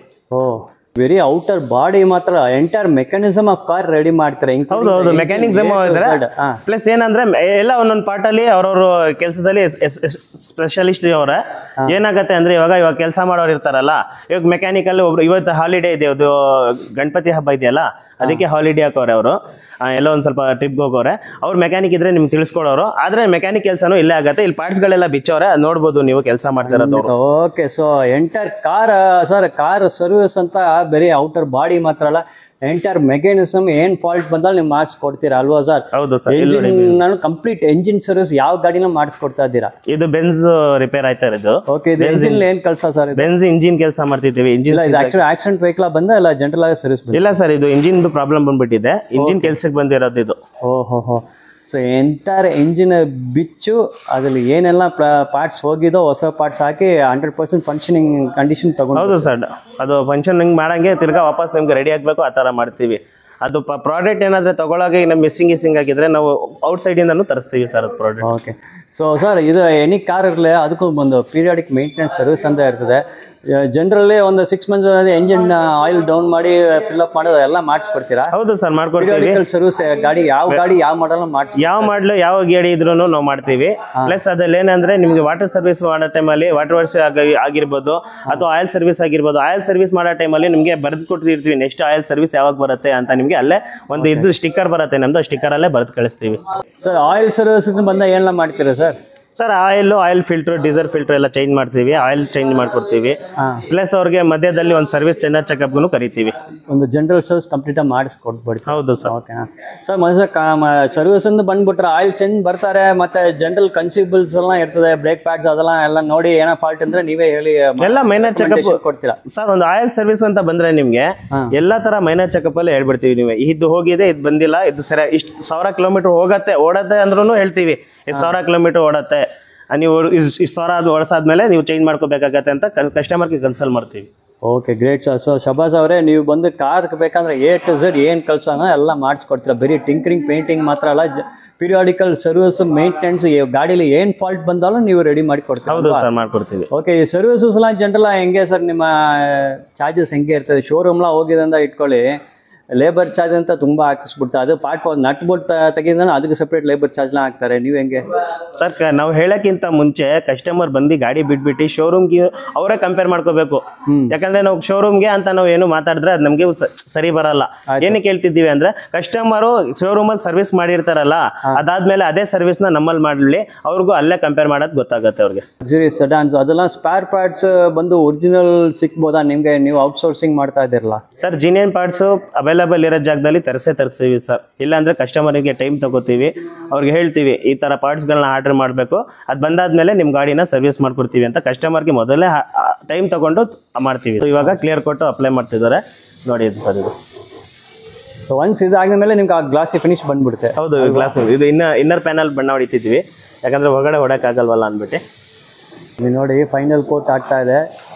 ವೆರಿ ಔಟರ್ ಬಾಡಿ ಮಾತ್ರ, entire mechanism of car ready ಮಾಡ್ತಾರೆ. ಹೌದು, ಮೆಕ್ಯಾನಿಸಮ್. ಪ್ಲಸ್ ಏನಂದ್ರೆ ಎಲ್ಲ ಒಂದೊಂದು ಪಾರ್ಟ್ ಅಲ್ಲಿ ಅವ್ರವ್ರ ಕೆಲಸದಲ್ಲಿ ಸ್ಪೆಷಲಿಸ್ಟ್ ಅವರ. ಏನಾಗತ್ತೆ ಅಂದ್ರೆ ಇವಾಗ ಕೆಲಸ ಮಾಡೋರು ಇರ್ತಾರಲ್ಲ, ಇವಾಗ ಮೆಕ್ಯಾನಿಕಲ್ ಒಬ್ರು, ಇವತ್ತು ಹಾಲಿಡೇ ಇದೆ, ಅದು ಗಣಪತಿ ಹಬ್ಬ ಇದೆಯಲ್ಲ, ಅದಕ್ಕೆ ಹಾಲಿಡೇ ಹಾಕೋರೆ ಅವರು. ಎಲ್ಲೋ ಒಂದು ಸ್ವಲ್ಪ ಟ್ರಿಪ್ಗೆ ಹೋಗೋರೆ, ಅವ್ರು ಮೆಕ್ಯಾನಿಕ್ ಇದ್ರೆ ನಿಮ್ಗೆ ತಿಳಿಸ್ಕೊಡೋರು. ಆದ್ರೆ ಮೆಕ್ಯಾನಿಕ್ ಕೆಲಸನೂ ಇಲ್ಲೇ ಆಗುತ್ತೆ. ಇಲ್ಲಿ ಪಾರ್ಟ್ಸ್ಗಳೆಲ್ಲ ಬಿಚ್ಚೋರೆ, ನೋಡ್ಬೋದು ನೀವು ಕೆಲಸ ಮಾಡ್ತಿರೋದು. Okay, so entire car sir, car service ಅಂತ ಬರೀ ಔಟರ್ ಬಾಡಿ ಮಾತ್ರ ಅಲ್ಲ, ಎಂಟೈರ್ ಮೆಕ್ಯಾನಿಸಮ್ ಏನ್ ಫಾಲ್ಟ್ ಬಂದಾಗ ನೀವು ಮಾಡಿಸ್ಕೊಡ್ತೀರಾ ಅಲ್ವಾ ಸರ್? ಹೌದು ಸರ್. ನಾನು ಕಂಪ್ಲೀಟ್ ಎಂಜಿನ್ ಸರ್ವಿಸ್ ಯಾವ ಗಾಡಿನ ಮಾಡಿಸ್ಕೊಡ್ತಾ ಇದ್ದೀರಾ? ಇದು ಬೆನ್ಸ್ ರಿಪೇರ್ ಆಯ್ತಾ ಇರೋದು. ಓಕೆ, ಇದು ಎಂಜಿನ್ ಏನ್ ಕೆಲಸ ಸರ್? ಬೆನ್ಸ್ ಇಂಜಿನ್ ಕೆಲಸ ಮಾಡ್ತಿದ್ದೀವಿ. ಇಂಜಿನ್ ಇದು ಆಕ್ಚುಲಿ ಆಕ್ಸಿಡೆಂಟ್ ವೆಹಿಕಲ್ ಬಂದ ಇಲ್ಲ ಜನರಲ್ ಆಗಿ ಸರ್ವಿಸ್? ಇಲ್ಲ ಸರ್, ಇದು ಇಂಜಿನ್ ಪ್ರಾಬ್ಲಮ್ ಬಂದ್ಬಿಟ್ಟಿದೆ, ಇಂಜಿನ್ ಕೆಲ್ಸಕ್ಕೆ ಬಂದಿರೋದು ಇದು. ಓಹೋ. ಸೊ ಎಂಟೈರ್ ಇಂಜಿನ್ ಬಿಚ್ಚು ಅದ್ರಲ್ಲಿ ಏನೆಲ್ಲ ಪಾರ್ಟ್ಸ್ ಹೋಗಿದೋ ಹೊಸ ಪಾರ್ಟ್ಸ್ ಹಾಕಿ 100% ಫಂಕ್ಷನಿಂಗ್ ಕಂಡೀಷನ್ ತಗೊಂಡು. ಹೌದು ಸರ್, ಅದು ಫಂಕ್ಷನಿಂಗ್ ಮಾಡಂಗೆ ತಿರ್ಗಾ ವಾಪಸ್ ನಿಮ್ಗೆ ರೆಡಿ ಆಗಬೇಕು, ಆ ಥರ ಮಾಡ್ತೀವಿ. ಅದು ಪ್ರಾಡಕ್ಟ್ ಏನಾದ್ರೆ ತಗೊಳಗೆ ನಮ್ಮ ಮಿಸ್ಸಿಂಗ್ ಆಗಿದ್ರೆ ನಾವು ಔಟ್ಸೈಡ್ ಇಂದನೂ ತರಿಸ್ತೀವಿ ಸರ್ ಅದು ಪ್ರಾಡಕ್ಟ್. ಓಕೆ, ಸೊ ಸರ್ ಇದು ಎನಿ ಕಾರ್ ಇರಲಿ ಅದಕ್ಕೂ ಒಂದು ಪೀರಿಯಾಡಿಕ್ ಮೇಂಟೆನೆನ್ಸ್ ಸರ್ವಿಸ್ ಅಂತ ಇರ್ತದೆ. ಜನರಲಿ ಒಂದು 6 months ಎಂಜಿನ್ ಆಯಿಲ್ ಡೌನ್ ಮಾಡಿ ಫಿಲ್ಅಪ್ ಮಾಡೋದು ಎಲ್ಲ ಮಾಡಿಸ್ಕೊಡ್ತೀರಾ? ಹೌದು ಸರ್, ಮಾಡ್ಕೊಡ್ತೀವಿ. ಸರ್ವಿಸ್ ಗಾಡಿ ಯಾವ ಮಾಡಲ್ ಮಾಡಿಸಿ, ಯಾವ ಮಾಡಲು ಯಾವ ಗಾಡಿ ಇದ್ರೂ ನಾವು ಮಾಡ್ತೀವಿ. ಪ್ಲಸ್ ಅದ್ರಲ್ಲಿ ಏನಂದ್ರೆ ನಿಮ್ಗೆ ವಾಟರ್ ಸರ್ವಿಸ್ ಮಾಡೋ ಟೈಮಲ್ಲಿ ವಾಟರ್ ವಾಶ್ ಆಗಿರ್ಬೋದು ಅಥವಾ ಆಯಿಲ್ ಸರ್ವಿಸ್ ಆಗಿರ್ಬೋದು. ಆಯಿಲ್ ಸರ್ವಿಸ್ ಮಾಡೋ ಟೈಮಲ್ಲಿ ನಿಮಗೆ ಬರೆದು ಕೊಟ್ಟಿರ್ತೀವಿ ನೆಕ್ಸ್ಟ್ ಆಯಿಲ್ ಸರ್ವಿಸ್ ಯಾವಾಗ ಬರುತ್ತೆ ಅಂತ. ನಿಮಗೆ ಅಲ್ಲೇ ಒಂದು ಇದು ಸ್ಟಿಕ್ಕರ್ ಬರುತ್ತೆ ನಮ್ದು, ಸ್ಟಿಕ್ಕರ್ ಅಲ್ಲೇ ಬರೆದು ಕಳಿಸ್ತೀವಿ. ಸರ್ ಆಯಿಲ್ ಸರ್ವಿಸ್ ಬಂದ ಏನೆಲ್ಲ ಮಾಡ್ತೀರಾ sir? Sir oil filter, diesel filter ಎಲ್ಲ ಚೇಂಜ್ ಮಾಡ್ತೀವಿ, ಆಯಿಲ್ ಚೇಂಜ್ ಮಾಡ್ಕೊಡ್ತೀವಿ. ಪ್ಲಸ್ ಅವ್ರಿಗೆ ಮಧ್ಯದಲ್ಲಿ ಒಂದು ಸರ್ವಿಸ್ ಚೆಂದ ಚೆಕಪ್ಗೂ ಕರಿತೀವಿ. ಒಂದು ಜನರಲ್ ಸರ್ವಿಸ್ ಕಂಪ್ಲೀಟ್ ಮಾಡಿಸ್ಕೊಡ್ಬಿಡ್ತೀವಿ. ಹೌದು ಸರ್. ಓಕೆ ಸರ್, ಸರ್ವಿಸ್ ಅಂತ ಬಂದ್ಬಿಟ್ರೆ ಆಯಿಲ್ ಚೇಂಜ್ ಬರ್ತಾರೆ, ಮತ್ತೆ ಜನರಲ್ ಕನ್ಸ್ಯೂಮಬಲ್ಸ್ ಎಲ್ಲ ಇರ್ತದೆ, ಬ್ರೇಕ್ ಪ್ಯಾಡ್ಸ್ ಅದೆಲ್ಲ ಎಲ್ಲ ನೋಡಿ ಏನೋ ಫಾಲ್ಟ್ ಅಂದ್ರೆ ನೀವೇ ಹೇಳಿ ಎಲ್ಲ ಮೈನರ್ ಚೆಕಪ್ ಕೊಡ್ತೀರಾ ಸರ್. ಒಂದು ಆಯಿಲ್ ಸರ್ವಿಸ್ ಅಂತ ಬಂದ್ರೆ ನಿಮ್ಗೆ ಎಲ್ಲಾ ತರ ಮೈನರ್ ಚೆಕಪ್ ಅಲ್ಲಿ ಹೇಳ್ಬಿಡ್ತೀವಿ. ನೀವು ಇದು ಹೋಗಿದೆ, ಇದು ಬಂದಿಲ್ಲ, ಇದು ಸರಿ, ಇಷ್ಟು 1000 ಕಿಲೋಮೀಟರ್ ಓಡತ್ತೆ ಅಂದ್ರೂ ಹೇಳ್ತೀವಿ. 1000 ಕಿಲೋಮೀಟರ್ ಓಡತ್ತೆ, ನೀವು ಇಷ್ಟು 1000 ಓಡಿಸಾದ್ಮೇಲೆ ನೀವು ಚೇಂಜ್ ಮಾಡ್ಕೋಬೇಕಾಗತ್ತೆ ಅಂತ ಕಸ್ಟಮರ್ಗೆ ಕನ್ಸಲ್ಟ್ ಮಾಡ್ತೀವಿ. Okay, great sir. So Shahbaz ಅವರೇ, ನೀವು ಬಂದು ಕಾರ್ ಬೇಕಂದ್ರೆ A to Z ಏನು ಕೆಲಸನ ಎಲ್ಲ ಮಾಡಿಸ್ಕೊಡ್ತೀರಾ. ಬರೀ ಟಿಂಕರಿಂಗ್, ಪೇಂಟಿಂಗ್ ಮಾತ್ರ ಅಲ್ಲ, ಪೀರಿಯಾಡಿಕಲ್ ಸರ್ವಿಸ್, ಮೇಂಟೆನೆನ್ಸ್, ಗಾಡೀಲಿ ಏನು ಫಾಲ್ಟ್ ಬಂದಾலும் ನೀವು ರೆಡಿ ಮಾಡಿ ಕೊಡ್ತೀರಾ? ಹೌದು ಸರ್, ಮಾಡ್ಕೊಡ್ತೀವಿ. ಓಕೆ, ಈ ಸರ್ವಿಸಸ್ ಎಲ್ಲ ಜನರಲ್ ಹೆಂಗೆ ಸರ್? ನಿಮ್ಮ ಚಾರ್ಜಸ್ ಹೆಂಗೆ ಇರ್ತದೆ? ಶೋರೂಮ್ಲ ಹೋಗಿದೆ ಅಂತ ಇಟ್ಕೊಳ್ಳಿ, ಲೇಬರ್ ಚಾರ್ಜ್ ಅಂತ ತುಂಬಾ ಹಾಕಿಸ್ಬಿಡ್ತಾರೆ. ಅದು ಪಾರ್ಟ್ ನಟ್ ಬೋಲ್ಟ್ ತೆಗೆದ್ರೆ ಅದಕ್ಕೆ ಸಪ್ರೇಟ್ ಲೇಬರ್ ಚಾರ್ಜ್ನ ಹಾಕ್ತಾರೆ. ನೀವು ಹೆಂಗೆ ಸರ್? ನಾವು ಹೇಳಕ್ಕಿಂತ ಮುಂಚೆ ಕಸ್ಟಮರ್ ಬಂದು ಗಾಡಿ ಬಿಟ್ಬಿಟ್ಟು ಶೋರೂಮ್ಗೆ ಅವರೇ ಕಂಪೇರ್ ಮಾಡ್ಕೋಬೇಕು. ಯಾಕಂದ್ರೆ ನಾವು ಶೋರೂಮ್ಗೆ ಅಂತ ನಾವು ಏನು ಮಾತಾಡಿದ್ರೆ ಅದು ನಮಗೆ ಸರಿ ಬರಲ್ಲ. ಏನಕ್ಕೆ ಹೇಳ್ತಿದ್ದೀವಿ ಅಂದ್ರೆ, ಕಸ್ಟಮರು ಶೋರೂಮಲ್ಲಿ ಸರ್ವಿಸ್ ಮಾಡಿರ್ತಾರಲ್ಲ, ಅದಾದ್ಮೇಲೆ ಅದೇ ಸರ್ವಿಸ್ನ ನಮ್ಮಲ್ಲಿ ಮಾಡಲಿ, ಅವ್ರಿಗೂ ಅಲ್ಲೇ ಕಂಪೇರ್ ಮಾಡೋದು ಗೊತ್ತಾಗುತ್ತೆ ಅವ್ರಿಗೆ. ಲಕ್ಸುರಿ ಸೆಡಾನ್ಸ್ ಅದೆಲ್ಲ ಸ್ಪೇರ್ ಪಾರ್ಟ್ಸ್ ಬಂದು ಒರಿಜಿನಲ್ ಸಿಕ್ಬೋದಾ ನಿಮ್ಗೆ? ನೀವು ಔಟ್ಸೋರ್ಸಿಂಗ್ ಮಾಡ್ತಾ ಇದ್ದೀರಲ್ಲ ಸರ್. ಜಿನಿಯನ್ ಪಾರ್ಟ್ಸ್ ಅವೈಲೇಬಲ್ ಇರೋ ಜಾಗದಲ್ಲಿ ತರಿಸ್ತೀವಿ ಸರ್. ಇಲ್ಲಾಂದ್ರೆ ಕಸ್ಟಮರಿಗೆ ಟೈಮ್ ತಗೋತೀವಿ, ಅವ್ರಿಗೆ ಹೇಳ್ತೀವಿ ಈ ತರ ಪಾರ್ಟ್ಸ್ಗಳನ್ನ ಆರ್ಡರ್ ಮಾಡಬೇಕು, ಅದು ಬಂದಾದ್ಮೇಲೆ ನಿಮ್ಮ ಗಾಡಿನ ಸರ್ವಿಸ್ ಮಾಡ್ಕೊಡ್ತೀವಿ ಅಂತ ಕಸ್ಟಮರ್ಗೆ ಮೊದಲೇ ಟೈಮ್ ತಗೊಂಡು ಮಾಡ್ತೀವಿ. ಇವಾಗ ಕ್ಲಿಯರ್ ಕೊಟ್ಟು ಅಪ್ಲೈ ಮಾಡ್ತಿದ್ದಾರೆ ನೋಡಿ ಸರ್. ಇದು ಸೊ ಒನ್ಸ್ ಇದಾದ್ಮೇಲೆ ನಿಮ್ಗೆ ಆ ಗ್ಲಾಸಿ ಫಿನಿಶ್ ಬಂದ್ಬಿಡುತ್ತೆ. ಹೌದು, ಗ್ಲಾಸ್ ಇದು ಇನ್ನರ್ ಪ್ಯಾನಲ್ ಬಣ್ಣ ಹೊಡಿತಿದ್ವಿ, ಯಾಕಂದ್ರೆ ಹೊರಗಡೆ ಹೊಡೋಕ್ಕಾಗಲ್ವಲ್ಲ ಅಂದ್ಬಿಟ್ಟು. ನೀವು ನೋಡಿ ಫೈನಲ್ ಕೋಟ್ ಆಗ್ತಾ ಇದೆ,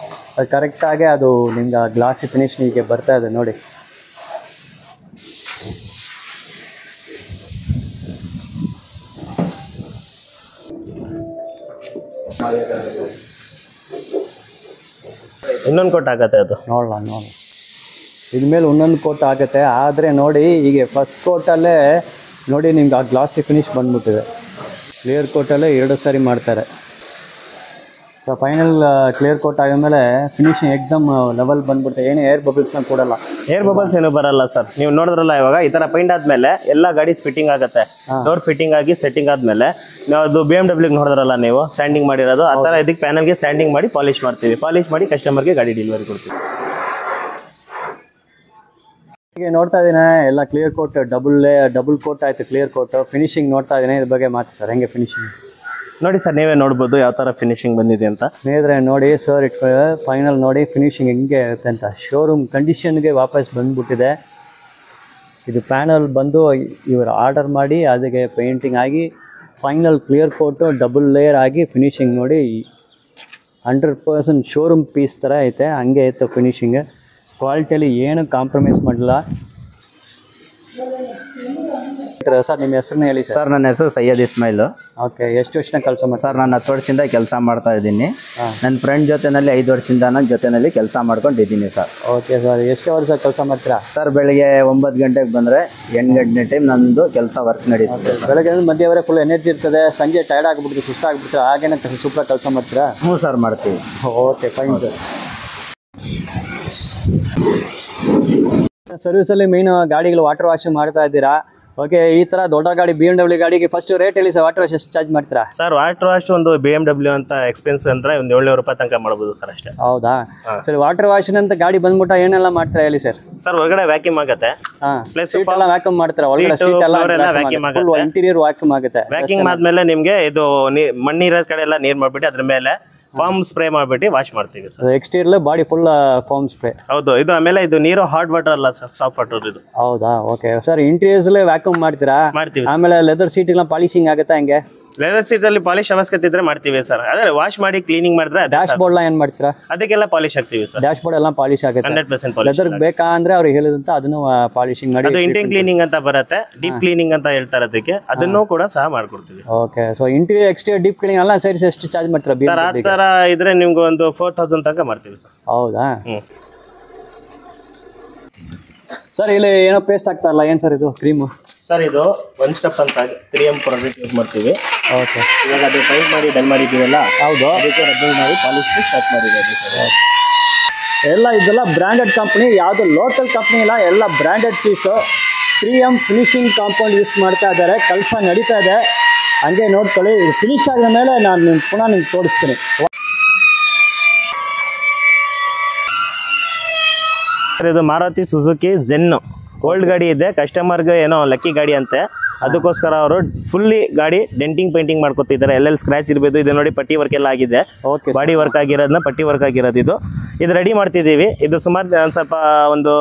ಅದು ಕರೆಕ್ಟಾಗಿ ಅದು ನಿಮ್ಗೆ ಗ್ಲಾಸಿ ಫಿನಿಶ್ ನಿಮಗೆ ಬರ್ತಾ ಇದೆ ನೋಡಿ. ಇನ್ನೊಂದು ಕೋಟ್ ಆಗತ್ತೆ, ಅದು ನೋಡೋಣ ಇದ್ಮೇಲೆ ಇನ್ನೊಂದು ಕೋಟ್ ಆಗುತ್ತೆ. ಆದರೆ ನೋಡಿ ಈಗ ಫಸ್ಟ್ ಕೋಟಲ್ಲೇ ನೋಡಿ ನಿಮ್ಗೆ ಆ ಗ್ಲಾಸಿ ಫಿನಿಶ್ ಬಂದ್ಬಿಟ್ಟಿದೆ. ಕ್ಲಿಯರ್ ಕೋಟಲ್ಲೇ 2 ಸಾರಿ ಮಾಡ್ತಾರೆ. ಸೊ ಫೈನಲ್ ಕ್ಲಿಯರ್ ಕೋಟ್ ಆದಮೇಲೆ ಫಿನಿಶಿಂಗ್ ಎಕ್ದಮ್ ಲೆವೆಲ್ ಬಂದ್ಬಿಡುತ್ತೆ, ಏನು ಏರ್ ಬಬಲ್ಸ್ನ ಕೊಡಲ್ಲ. ಏರ್ ಬಬಲ್ಸ್ ಏನು ಬರಲ್ಲ ಸರ್. ನೀವು ನೋಡಿದ್ರಲ್ಲ ಇವಾಗ ಈ ತರ ಪೈಂಟ್ ಆದ್ಮೇಲೆ ಎಲ್ಲ ಗಾಡಿ ಫಿಟ್ಟಿಂಗ್ ಆಗುತ್ತೆ. ಡೋರ್ ಫಿಟ್ಟಿಂಗ್ ಆಗಿ ಸೆಟ್ಟಿಂಗ್ ಆದ್ಮೇಲೆ ನಾವು ಅದು BMW ನೋಡಿದ್ರಲ್ಲ ನೀವು ಸ್ಟ್ಯಾಂಡಿಂಗ್ ಮಾಡಿರೋದು, ಆ ತರ ಇದಕ್ಕೆ ಪ್ಯಾನಲ್ಗೆ ಸ್ಟ್ಯಾಂಡಿಂಗ್ ಮಾಡಿ ಪಾಲಿಶ್ ಮಾಡ್ತೀವಿ. ಪಾಲಿಶ್ ಮಾಡಿ ಕಸ್ಟಮರ್ಗೆ ಗಾಡಿ ಡೆಲಿವರಿ ಕೊಡ್ತೀವಿ. ಈಗ ನೋಡ್ತಾ ಇದ್ದೀನಿ ಎಲ್ಲ ಕ್ಲಿಯರ್ ಕೋಟ್, ಡಬಲ್ ಕೋಟ್ ಆಯ್ತು ಕ್ಲಿಯರ್ ಕೋಟ್. ಫಿನಿಶಿಂಗ್ ನೋಡ್ತಾ ಇದ್ದೀನಿ, ಇದ್ರ ಬಗ್ಗೆ ಮಾತು ಸರ್, ಹೆಂಗೆ ಫಿನಿಶಿಂಗ್ ನೋಡಿ ಸರ್, ನೀವೇ ನೋಡ್ಬೋದು ಯಾವ ತರ ಫಿನಿಶಿಂಗ್ ಬಂದಿದೆ ಅಂತ. ಸ್ನೇಹಿತರೆ ನೋಡಿ ಸರ್, ಫೈನಲ್ ನೋಡಿ ಫಿನಿಶಿಂಗ್ ಹೆಂಗೆ ಇರುತ್ತೆ ಅಂತ. ಶೋರೂಮ್ ಕಂಡೀಷನ್ಗೆ ವಾಪಸ್ ಬಂದ್ಬಿಟ್ಟಿದೆ. ಇದು ಪ್ಯಾನಲ್ ಬಂದು ಇವರು ಆರ್ಡರ್ ಮಾಡಿ ಅದಕ್ಕೆ ಪೇಂಟಿಂಗ್ ಆಗಿ final clear coat double layer ಆಗಿ ಫಿನಿಶಿಂಗ್ ನೋಡಿ 100% ಶೋರೂಮ್ ಪೀಸ್ ಥರ ಐತೆ, ಹಂಗೆ ಐತೆ ಫಿನಿಶಿಂಗ್. ಕ್ವಾಲಿಟಿಯಲ್ಲಿ ಏನು ಕಾಂಪ್ರಮೈಸ್ ಮಾಡಲ್ಲ. ಸರ್ ನಿಮ್ಮ ಹೆಸರನ್ನ ಹೇಳಿ ಸರ್. ಸರ್ ನನ್ನ ಹೆಸರು ಸೈಯದ್ ಇಸ್ಮಾಯಿಲ್. ಓಕೆ, ಎಷ್ಟು ವರ್ಷನ ಕೆಲಸ ಮಾಡಿ? ಸರ್ ನಾನು 10 ವರ್ಷದಿಂದ ಕೆಲಸ ಮಾಡ್ತಾ ಇದ್ದೀನಿ. ನನ್ನ ಫ್ರೆಂಡ್ ಜೊತೆನಲ್ಲಿ 5 ವರ್ಷದಿಂದ ನನ್ನ ಜೊತೆಯಲ್ಲಿ ಕೆಲಸ ಮಾಡ್ಕೊಂಡಿದ್ದೀನಿ ಸರ್. ಓಕೆ ಸರ್, ಎಷ್ಟು ವರ್ಷ ಕೆಲಸ ಮಾಡ್ತೀರಾ? ಸರ್ ಬೆಳಿಗ್ಗೆ 9 ಗಂಟೆಗೆ ಬಂದರೆ 8 ಗಂಟೆ ಟೈಮ್ ನಮ್ಮದು ಕೆಲಸ ವರ್ಕ್ ನಡೀತದೆ. ಬೆಳಗ್ಗೆ ಮಧ್ಯವರೆಗೆ ಫುಲ್ ಎನರ್ಜಿ ಇರ್ತದೆ, ಸಂಜೆ ಟೈರ್ಡ್ ಆಗಿಬಿಡ್ತು, ಸುಸ್ತಾಗ್ಬಿಡ್ತಾರೆ, ಹಾಗೇನೆ ಸೂಪರ್ ಕೆಲಸ ಮಾಡ್ತೀರಾ? ಹ್ಞೂ ಸರ್ ಮಾಡ್ತೀವಿ. Okay fine sir. ಸರ್ವಿಸಲ್ಲಿ ಮೇನ್ ಗಾಡಿಗಳು ವಾಟರ್ ವಾಶ್ ಮಾಡ್ತಾ ಇದ್ದೀರಾ. ಓಕೆ, ಈ ಥರ ದೊಡ್ಡ ಗಾಡಿ BMW ಗಾಡಿಗೆ ಫಸ್ಟ್ ರೇಟ್ ಹೇಳಿ ಸರ್, ವಾಟರ್ ವಾಶ್ ಎಷ್ಟು ಚಾರ್ಜ್ ಮಾಡ್ತೀರಾ? ಸರ್ ವಾಟರ್ ವಾಶ್ ಒಂದು BMW ಅಂತ ಎಕ್ಸ್ಪೆನ್ಸ್ ಅಂದ್ರೆ ಒಂದು 700 ರೂಪಾಯಿ ತನಕ ಮಾಡ್ಬೋದು ಸರ್, ಅಷ್ಟೇ. ಹೌದಾ ಸರ್, ವಾಟರ್ ವಾಶಿನಂತ ಗಾಡಿ ಬಂದ್ಬಿಟ್ಟ ಏನೆಲ್ಲ ಮಾಡ್ತೀರಾ ಹೇಳಿ ಸರ್? ಸರ್ ಹೊರಗಡೆ ವ್ಯಾಕ್ಯೂಮ್ ಆಗುತ್ತೆ, ಪ್ಲಸ್ ಸೀಟ್ ಎಲ್ಲ ವ್ಯಾಕ್ಯೂಮ್ ಮಾಡ್ತೀರಾ, ಒಳಗಡೆ ಸೀಟ್ ಎಲ್ಲ ಫುಲ್ ಇಂಟೀರಿಯರ್ ವ್ಯಾಕ್ಯೂಮ್ ಆಗುತ್ತೆ. ವ್ಯಾಕ್ಯೂಮ್ ಆದ್ಮೇಲೆ ನಿಮ್ಗೆ ಇದು ಮಣ್ಣಿರೋ ಕಡೆ ಎಲ್ಲ ನೀರ್ ಮಾಡ್ಬಿಟ್ಟು ಅದ್ರ ಮೇಲೆ ಫಾರ್ಮ್ ಸ್ಪ್ರೇ ಮಾಡ್ಬಿಟ್ಟು ವಾಶ್ ಮಾಡ್ತೀವಿ ಸರ್. Exterior body full foam spray. ಹೌದು, ಇದು ಆಮೇಲೆ ಇದು ನೀರು ಹಾಟ್ ವಾಟರ್ ಅಲ್ಲ ಸರ್, ಸಾಫ್ಟ್ ವಾಟರ್ ಇದು. ಹೌದಾ, ಓಕೆ ಸರ್. ಇಂಟೀರಿಯರ್ಸ್ ವ್ಯಾಕ್ಯೂಮ್ ಮಾಡ್ತೀರಾ? ಮಾಡ್ತೀವಿ. ಆಮೇಲೆ ಲೆದರ್ ಸೀಟ್ ಎಲ್ಲ ಪಾಲಿಶಿಂಗ್ ಆಗುತ್ತಾ ಹೆಂಗೆ? ಲೆದರ್ ಸೀಟ್ ಅಲ್ಲಿ ಪಾಲಿಶ್ ಅವಶ್ಯಕತೆ ಇದ್ರೆ ಮಾಡ್ತೀವಿ ಸರ್. ಅದೇ ವಾಶ್ ಮಾಡಿ ಕ್ಲೀನಿಂಗ್ ಮಾಡಿದ್ರೆ ಡ್ಯಾಶ್ ಬೋರ್ಡ್ ಎಲ್ಲ ಏನ್ ಮಾಡ್ತೀರಾ? ಅದಕ್ಕೆಲ್ಲ ಪಾಲಿಶ್ ಹಾಕ್ತೀವಿ ಸರ್. ಡ್ಯಾಶ್ ಬೋರ್ಡ್ ಎಲ್ಲ ಪಾಲಿಶ್ ಆಗುತ್ತೆ 100% ಪಾಲಿಶ್. ಲೆದರ್ ಬೇಕಾ ಅಂದ್ರೆ ಅವ್ರಿಗೆ ಹೇಳಿದಂತ ಅದನ್ನು ಪಾಲಿಶಿಂಗ್ ಮಾಡಿ. ಅದು ಇಂಟೀರಿಯರ್ ಕ್ಲೀನಿಂಗ್ ಅಂತ ಬರುತ್ತೆ, ಡೀಪ್ ಕ್ಲೀನಿಂಗ್ ಅಂತ ಹೇಳ್ತಾರೆ ಅದಕ್ಕೆ, ಅದನ್ನು ಕೂಡ ಸಹ ಮಾಡ್ಕೊಡ್ತೀವಿ. Okay, so interior exterior deep cleaning ಎಲ್ಲ ಸೇರಿಸಿ ಎಷ್ಟು ಚಾರ್ಜ್ ಮಾಡ್ತೀರಾ? ಸರ್ ಆ ತರ ಇದ್ರೆ ನಿಮ್ಗೆ ಒಂದು 4000 ತನಕ ಮಾಡ್ತೀವಿ ಸರ್. ಹೌದಾ ಸರ್, ಇಲ್ಲಿ ಏನೋ ಪೇಸ್ಟ್ ಆಗ್ತಾರಲ್ಲ, ಏನ್ ಸರ್ ಇದು ಕ್ರೀಮು? ಸರ್ ಇದು 1 ಸ್ಟೆಪ್ ಅಂತ 3M ಪ್ರಾಡಕ್ಟ್ ಯೂಸ್ ಮಾಡ್ತೀವಿ. ಓಕೆ, ಇವಾಗ ಅದು ಪೈಂಟ್ ಮಾಡಿ ಡನ್ ಮಾಡಿದ್ದೀವಲ್ಲ, ಹೌದು, ಅದಕ್ಕೆ ರಬ್ಬರ್ ಮಾಡಿ ಪಾಲಿಶ್ ಸ್ಟಾರ್ಟ್ ಮಾಡಿದ್ದೀವಿ ಸರ್. ಎಲ್ಲ ಇದೆಲ್ಲ ಬ್ರ್ಯಾಂಡೆಡ್ ಕಂಪ್ನಿ, ಯಾವುದು ಲೋಕಲ್ ಕಂಪ್ನಿ ಇಲ್ಲ, ಎಲ್ಲ branded piece. 3M finishing compound use ಮಾಡ್ತಾ ಇದ್ದಾರೆ, ಕೆಲಸ ನಡೀತಾ ಇದೆ, ಹಂಗೆ ನೋಡ್ಕೊಳ್ಳಿ. ಇದು ಫಿನಿಶ್ ಆದ ಮೇಲೆ ನಾನು ಪುನಃ ನಿಮ್ಗೆ ತೋರಿಸ್ತೀನಿ. ಇದು ಮಾರುತಿ ಸುಜುಕಿ ಜೆನ್ ಓಲ್ಡ್ ಗಾಡಿ ಇದೆ, ಕಸ್ಟಮರ್ಗೆ ಏನೋ ಲಕ್ಕಿ ಗಾಡಿ ಅಂತೆ, ಅದಕ್ಕೋಸ್ಕರ ಅವರು ಫುಲ್ಲಿ ಗಾಡಿ ಡೆಂಟಿಂಗ್ ಪೇಂಟಿಂಗ್ ಮಾಡ್ಕೊತಿದ್ದಾರೆ. ಎಲ್ಲೆಲ್ಲಿ ಸ್ಕ್ರಾಚ್ ಇರಬೇಕು, ಇದು ನೋಡಿ ಪಟ್ಟಿ ವರ್ಕ್ ಎಲ್ಲ ಆಗಿದೆ, ಬಾಡಿ ವರ್ಕ್ ಆಗಿರೋದನ್ನ ಪಟ್ಟಿ ವರ್ಕ್ ಆಗಿರೋದು ಇದು ರೆಡಿ ಮಾಡ್ತಿದ್ದೀವಿ. ಇದು ಸುಮಾರು ಸ್ವಲ್ಪ ಒಂದು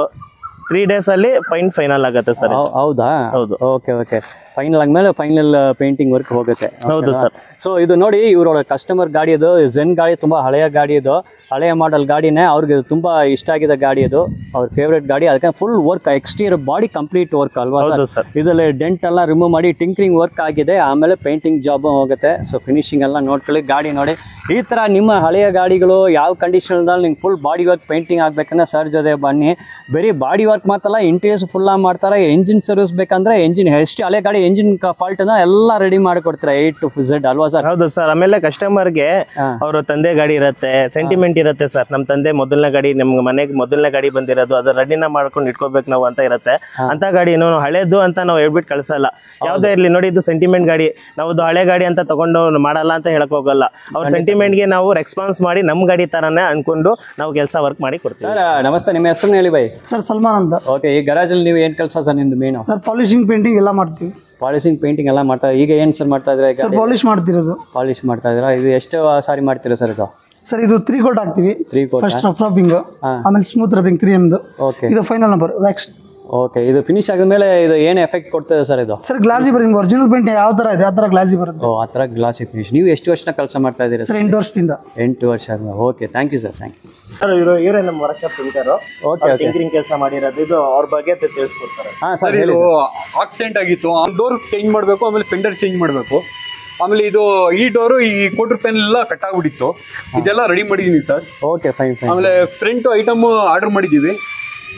3 days ಅಲ್ಲಿ ಫೈನಲ್ ಆಗುತ್ತೆ ಸರ್. ಹೌದಾ? ಹೌದು. ಓಕೆ ಓಕೆ, ಫೈನಲ್ ಆದ್ಮೇಲೆ ಫೈನಲ್ ಪೇಂಟಿಂಗ್ ವರ್ಕ್ ಹೋಗುತ್ತೆ. ಹೌದು ಸರ್. ಸೊ ಇದು ನೋಡಿ, ಇವರೊಳ ಕಸ್ಟಮರ್ ಗಾಡಿ ಇದು, ಜೆನ್ ಗಾಡಿ, ತುಂಬಾ ಹಳೆಯ ಗಾಡಿ ಇದು, ಹಳೆಯ ಮಾಡೆಲ್ ಗಾಡಿನೇ. ಅವ್ರಿಗೆ ತುಂಬಾ ಇಷ್ಟ ಆಗಿದೆ ಗಾಡಿ, ಇದು ಅವ್ರ ಫೇವ್ರೇಟ್ ಗಾಡಿ. ಅದಕ್ಕೆ full work, exterior body complete work ಅಲ್ವಾ ಸರ್? ಇದರಲ್ಲಿ ಡೆಂಟ್ ಎಲ್ಲ ರಿಮೂವ್ ಮಾಡಿ ಟಿಂಕ್ರಿಂಗ್ ವರ್ಕ್ ಆಗಿದೆ, ಆಮೇಲೆ ಪೇಂಟಿಂಗ್ ಜಾಬ್ ಹೋಗುತ್ತೆ. ಸೊ ಫಿನಿಶಿಂಗ್ ಎಲ್ಲ ನೋಡ್ಕೊಳ್ಳಿ. ಗಾಡಿ ನೋಡಿ, ಈ ತರ ನಿಮ್ಮ ಹಳೆಯ ಗಾಡಿಗಳು ಯಾವ ಕಂಡೀಷನ್ದಲ್ಲಿ ನಿಮ್ಗೆ ಫುಲ್ ಬಾಡಿ ವರ್ಕ್ ಪೇಂಟಿಂಗ್ ಆಗ್ಬೇಕಂದ್ರೆ ಸರ್ ಜೊತೆ ಬನ್ನಿ. ಬರೀ ಬಾಡಿ ವರ್ಕ್ ಮಾತ್ರಲ್ಲ, ಇಂಟೀರಿಯರ್ಸ್ ಫುಲ್ ಮಾಡ್ತಾರೆ. ಎಂಜಿನ್ ಸರ್ವಿಸ್ ಬೇಕಂದ್ರೆ ಎಂಜಿನ್, ಎಷ್ಟು ಹಳೆ ಗಾಡಿ ಎಂಜಿನ್ ಫಾಲ್ಟ್ ಎಲ್ಲ ರೆಡಿ ಮಾಡಿ ಕೊಡ್ತಾರೆ A to Z ಅಲ್ವಾ ಸರ್? ಹೌದು ಸರ್. ಆಮೇಲೆ ಕಸ್ಟಮರ್ಗೆ ಅವ್ರ ತಂದೆ ಗಾಡಿ ಇರುತ್ತೆ, ಸೆಂಟಿಮೆಂಟ್ ಇರುತ್ತೆ ಸರ್. ನಮ್ಮ ತಂದೆ ಮೊದಲನೇ ಗಾಡಿ, ನಮ್ಗೆ ಮನೆಗೆ ಮೊದಲನೇ ಗಾಡಿ ಬಂದಿರೋದು, ಅದು ರೆಡಿನ ಮಾಡ್ಕೊಂಡು ಇಟ್ಕೋಬೇಕು ನಾವು ಅಂತ ಇರುತ್ತೆ. ಅಂತ ಗಾಡಿ ನಾವು ಹಳೇದು ಅಂತ ನಾವು ಹೇಳ್ಬಿಟ್ಟು ಕಳ್ಸಲ್ಲ, ಯಾವುದೇ ಇರಲಿ. ನೋಡಿ, ಇದು ಸೆಂಟಿಮೆಂಟ್ ಗಾಡಿ, ನಾವು ಹಳೆ ಗಾಡಿ ಅಂತ ತಗೊಂಡು ಮಾಡಲ್ಲ ಅಂತ ಹೇಳಕ್ ಹೋಗಲ್ಲ. ಅವ್ರ ಸೆಂಟಿಮೆಂಟ್ಗೆ ನಾವು ರೆಸ್ಪಾನ್ಸ್ ಮಾಡಿ ನಮ್ಮ ಗಾಡಿ ತರಾನೇ ಅನ್ಕೊಂಡು ನಾವು ಕೆಲಸ ವರ್ಕ್ ಮಾಡಿ ಕೊಡ್ತೀವಿ. ಸರ್ ನಮಸ್ತೆ, ನಿಮ್ಮ ಹೆಸರು ಹೇಳಿ ಬೈ? ಸರ್ ಸಲ್ಮಾನ್ ಅಂತ. ಓಕೆ, ಈ ಗರಾಜಲ್ಲಿ ನೀವು ಏನು ಕೆಲಸ ಸರ್ ನಿಮ್ದು ಮೇನು? ಸರ್ ಪಾಲಿಶಿಂಗ್ ಪೇಂಟಿಂಗ್ ಎಲ್ಲ ಮಾಡ್ತೀವಿ. ಪಾಲಿಶಿಂಗ್ ಪೇಂಟಿಂಗ್ ಎಲ್ಲ ಮಾಡ್ತಾ ಈಗ ಏನು ಸರ್ ಮಾಡ್ತಾ ಇದ್ರೆ? ಸರ್ ಪಾಲಿಶ್ ಮಾಡ್ತಿರೋದು. ಪಾಲಿಶ್ ಮಾಡ್ತಾ ಇದ್ದೀರಾ? ಇದು ಎಷ್ಟು ಸಾರಿ ಮಾಡ್ತೀರಾ ಸರ್ ಇದು? ಸರ್ ಇದು 3 ಕೋಟ್ ಹಾಕ್ತಿವಿ. 3 ಕೋಟ್, ಫಸ್ಟ್ ರಫ್ ರಬ್ಬಿಂಗ್, ಆಮೇಲೆ ಸ್ಮೂತ್ ರಬ್ಬಿಂಗ್ 3M. ಓಕೆ, ಇದು ಫೈನಲ್ ನಂಬರ್ ವ್ಯಾಕ್ಸ್. ಓಕೆ, ಇದು ಫಿನಿಶ್ ಆದ್ಮೇಲೆ ಇದು ಏನು ಎಫೆಕ್ಟ್ ಕೊಡ್ತದೆ ಸರ್ ಇದು? ಸರ್ ಗ್ಲಾಸಿ ಬರುತ್ತೆ, ಒರಿಜಿನಲ್ ಪೇಂಟ್ ಯಾವ ತರ ಇದೆ ಆ ತರ ಗ್ಲಾಸಿ ಬರುತ್ತೆ. ಓ, ಆ ಥರ ಗ್ಲಾಸಿ ಫಿನಿಶ್. ನೀವು ಎಷ್ಟು ವರ್ಷನ ಕೆಲಸ ಮಾಡ್ತಾ ಇದ್ದೀರಾ ಸರ್? 8 ವರ್ಷದಿಂದ. 8 ವರ್ಷ. Okay, thank you sir, thank you sir. ಇವರೇ ನಮ್ಮ ವರ್ಕ್ಶಾಪ್ ಟೀಚರ್, ಟಿಂಕರಿಂಗ್ ಕೆಲಸ ಮಾಡಿರೋದು, ಇದು ಅವ್ರ ಬಗ್ಗೆ ತಿಳಿಸ್ಕೊಡ್ತಾರೆ. ಹಾಂ ಸರ್, ಇದು ಆಕ್ಸಿಡೆಂಟ್ ಆಗಿತ್ತು, ಡೋರ್ ಚೇಂಜ್ ಮಾಡಬೇಕು, ಆಮೇಲೆ ಫೆಂಡರ್ ಚೇಂಜ್ ಮಾಡಬೇಕು, ಆಮೇಲೆ ಇದು ಈ ಡೋರು ಈ ಕ್ವಾರ್ಟರ್ ಪೆನ್ ಎಲ್ಲ ಕಟ್ ಆಗ್ಬಿಟ್ಟಿತ್ತು, ಇದೆಲ್ಲ ರೆಡಿ ಮಾಡಿದೀನಿ ಸರ್. Okay, fine fine. ಆಮೇಲೆ ಫ್ರಂಟ್ ಐಟಮ್ ಆರ್ಡರ್ ಮಾಡಿದ್ದೀವಿ,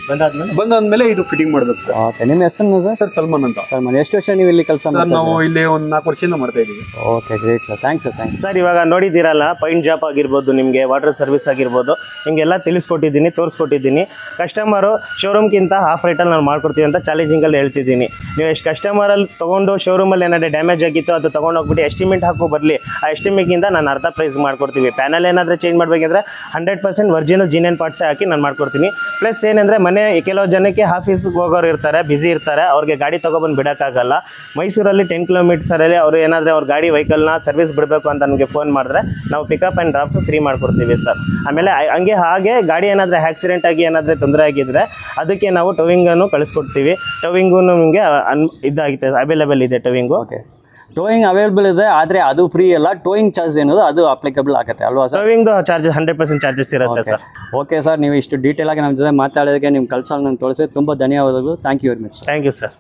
ಬಂದಾದ್ಮೇಲೆ ಇದು ಫಿಟ್ಟಿಂಗ್ ಮಾಡ್ಬೇಕು ಸರ್. ಓಕೆ, ನಿಮ್ಮ ಹೆಸರು ಸರ್? ಸರ್ ಸಲ್ಮಾನ್ ಅಂತ. ಸಲ್ಮಾನ್, ಎಷ್ಟು ವರ್ಷ ನೀವು ಇಲ್ಲಿ ಕೆಲಸ ಸರ್ ನಾವು ಇಲ್ಲಿ ಒಂದು 4 ವರ್ಷದಿಂದ ಮಾಡ್ತಾ ಇದ್ದೀವಿ. Okay, great sir, thanks sir. Thanks sir. ಇವಾಗ ನೋಡಿದ್ದೀರಲ್ಲ, ಪೈಂಟ್ ಜಾಬ್ ಆಗಿರ್ಬೋದು, ನಿಮಗೆ ವಾಟರ್ ಸರ್ವಿಸ್ ಆಗಿರ್ಬೋದು, ನಿಮಗೆಲ್ಲ ತಿಳಿಸ್ಕೊಟ್ಟಿದ್ದೀನಿ, ತೋರಿಸ್ಕೊಟ್ಟಿದ್ದೀನಿ. ಕಸ್ಟಮರು ಶೋರೂಮ್ಗಿಂತ ಹಾಫ್ ರೇಟಲ್ಲಿ ನಾನು ಮಾಡ್ಕೊಡ್ತೀವಿ ಅಂತ ಚಾಲೆಂಜಿಂಗಲ್ಲಿ ಹೇಳ್ತಿದ್ದೀನಿ. ನೀವು ಎಷ್ಟು ಕಸ್ಟಮರಲ್ಲಿ ತೊಗೊಂಡು ಶೋರೂಮಲ್ಲಿ ಏನಾದರೂ ಡ್ಯಾಮೇಜ್ ಆಗಿತ್ತು ಅದು ತೊಗೊಂಡೋಗ್ಬಿಟ್ಟು ಎಸ್ಟಿಮೇಟ್ ಹಾಕೋ ಬರಲಿ, ಆ ಎಸ್ಟಿಮೇಟ್ಗಿಂತ ನಾನು ಅರ್ಧ ಪ್ರೈಸ್ ಮಾಡ್ಕೊಡ್ತೀವಿ. ಪ್ಯಾನಲ್ ಏನಾದರೂ ಚೇಂಜ್ ಮಾಡಬೇಕಿದ್ರೆ 100% ಒರಿಜಿನಲ್ ಜಿನಿಯನ್ ಪಾರ್ಟ್ಸೇ ಹಾಕಿ ನಾನು ಮಾಡ್ಕೊಡ್ತೀನಿ. ಪ್ಲಸ್ ಏನಂದರೆ ಮನೆ ಕೆಲವು ಜನಕ್ಕೆ ಆಫೀಸ್ಗೆ ಹೋಗೋರು ಇರ್ತಾರೆ, ಬ್ಯುಸಿ ಇರ್ತಾರೆ, ಅವ್ರಿಗೆ ಗಾಡಿ ತೊಗೊಬಂದು ಬಿಡೋಕ್ಕಾಗಲ್ಲ. ಮೈಸೂರಲ್ಲಿ 10 ಕಿಲೋಮೀಟರ್ಸಲ್ಲಿ ಅವರು ಏನಾದರೂ ಅವ್ರ ಗಾಡಿ ವೆಹಿಕಲ್ನ ಸರ್ವಿಸ್ ಬಿಡಬೇಕು ಅಂತ ನನಗೆ ಫೋನ್ ಮಾಡಿದ್ರೆ ನಾವು ಪಿಕಪ್ ಆ್ಯಂಡ್ ಡ್ರಾಪ್ ಫ್ರೀ ಮಾಡ್ಕೊಡ್ತೀವಿ ಸರ್. ಆಮೇಲೆ ಹಾಗೆ ಗಾಡಿ ಏನಾದರೂ ಆಕ್ಸಿಡೆಂಟ್ ಆಗಿ ಏನಾದರೂ ತೊಂದರೆ ಆಗಿದ್ದರೆ ಅದಕ್ಕೆ ನಾವು ಟೋವಿಂಗನ್ನು ಕಳಿಸ್ಕೊಡ್ತೀವಿ. ಟೋವಿಂಗು ನಿಮಗೆ ಇದಾಗಿದೆ, ಅವೈಲೇಬಲ್ ಇದೆ ಟೋವಿಂಗು. ಓಕೆ, ಟೋಯಿಂಗ್ ಅವೈಲೇಬಲ್ ಇದೆ, ಆದರೆ ಅದು ಫ್ರೀ ಅಲ್ಲ. ಟೋಯಿಂಗ್ ಚಾರ್ಜ್ ಏನದು ಅದು ಅಪ್ಲಿಕಬಲ್ ಆಗುತ್ತೆ ಅಲ್ವಾ ಸರ್? ಟೋವಿಂಗ್ದು ಚಾರ್ಜಸ್ 100% ಚಾರ್ಜಸ್ ಇರುತ್ತೆ ಸರ್. ಓಕೆ ಸರ್, ನೀವು ಇಷ್ಟು ಡೀಟೇಲ್ ಆಗಿ ನಮ್ಮ ಜೊತೆ ಮಾತಾಡೋದಕ್ಕೆ ನಿಮ್ಮ ಕೆಲಸ ನಂಗೆ ತೋರಿಸಿ ತುಂಬ ಧನ್ಯವಾದಗಳು. Thank you very much. Thank you sir.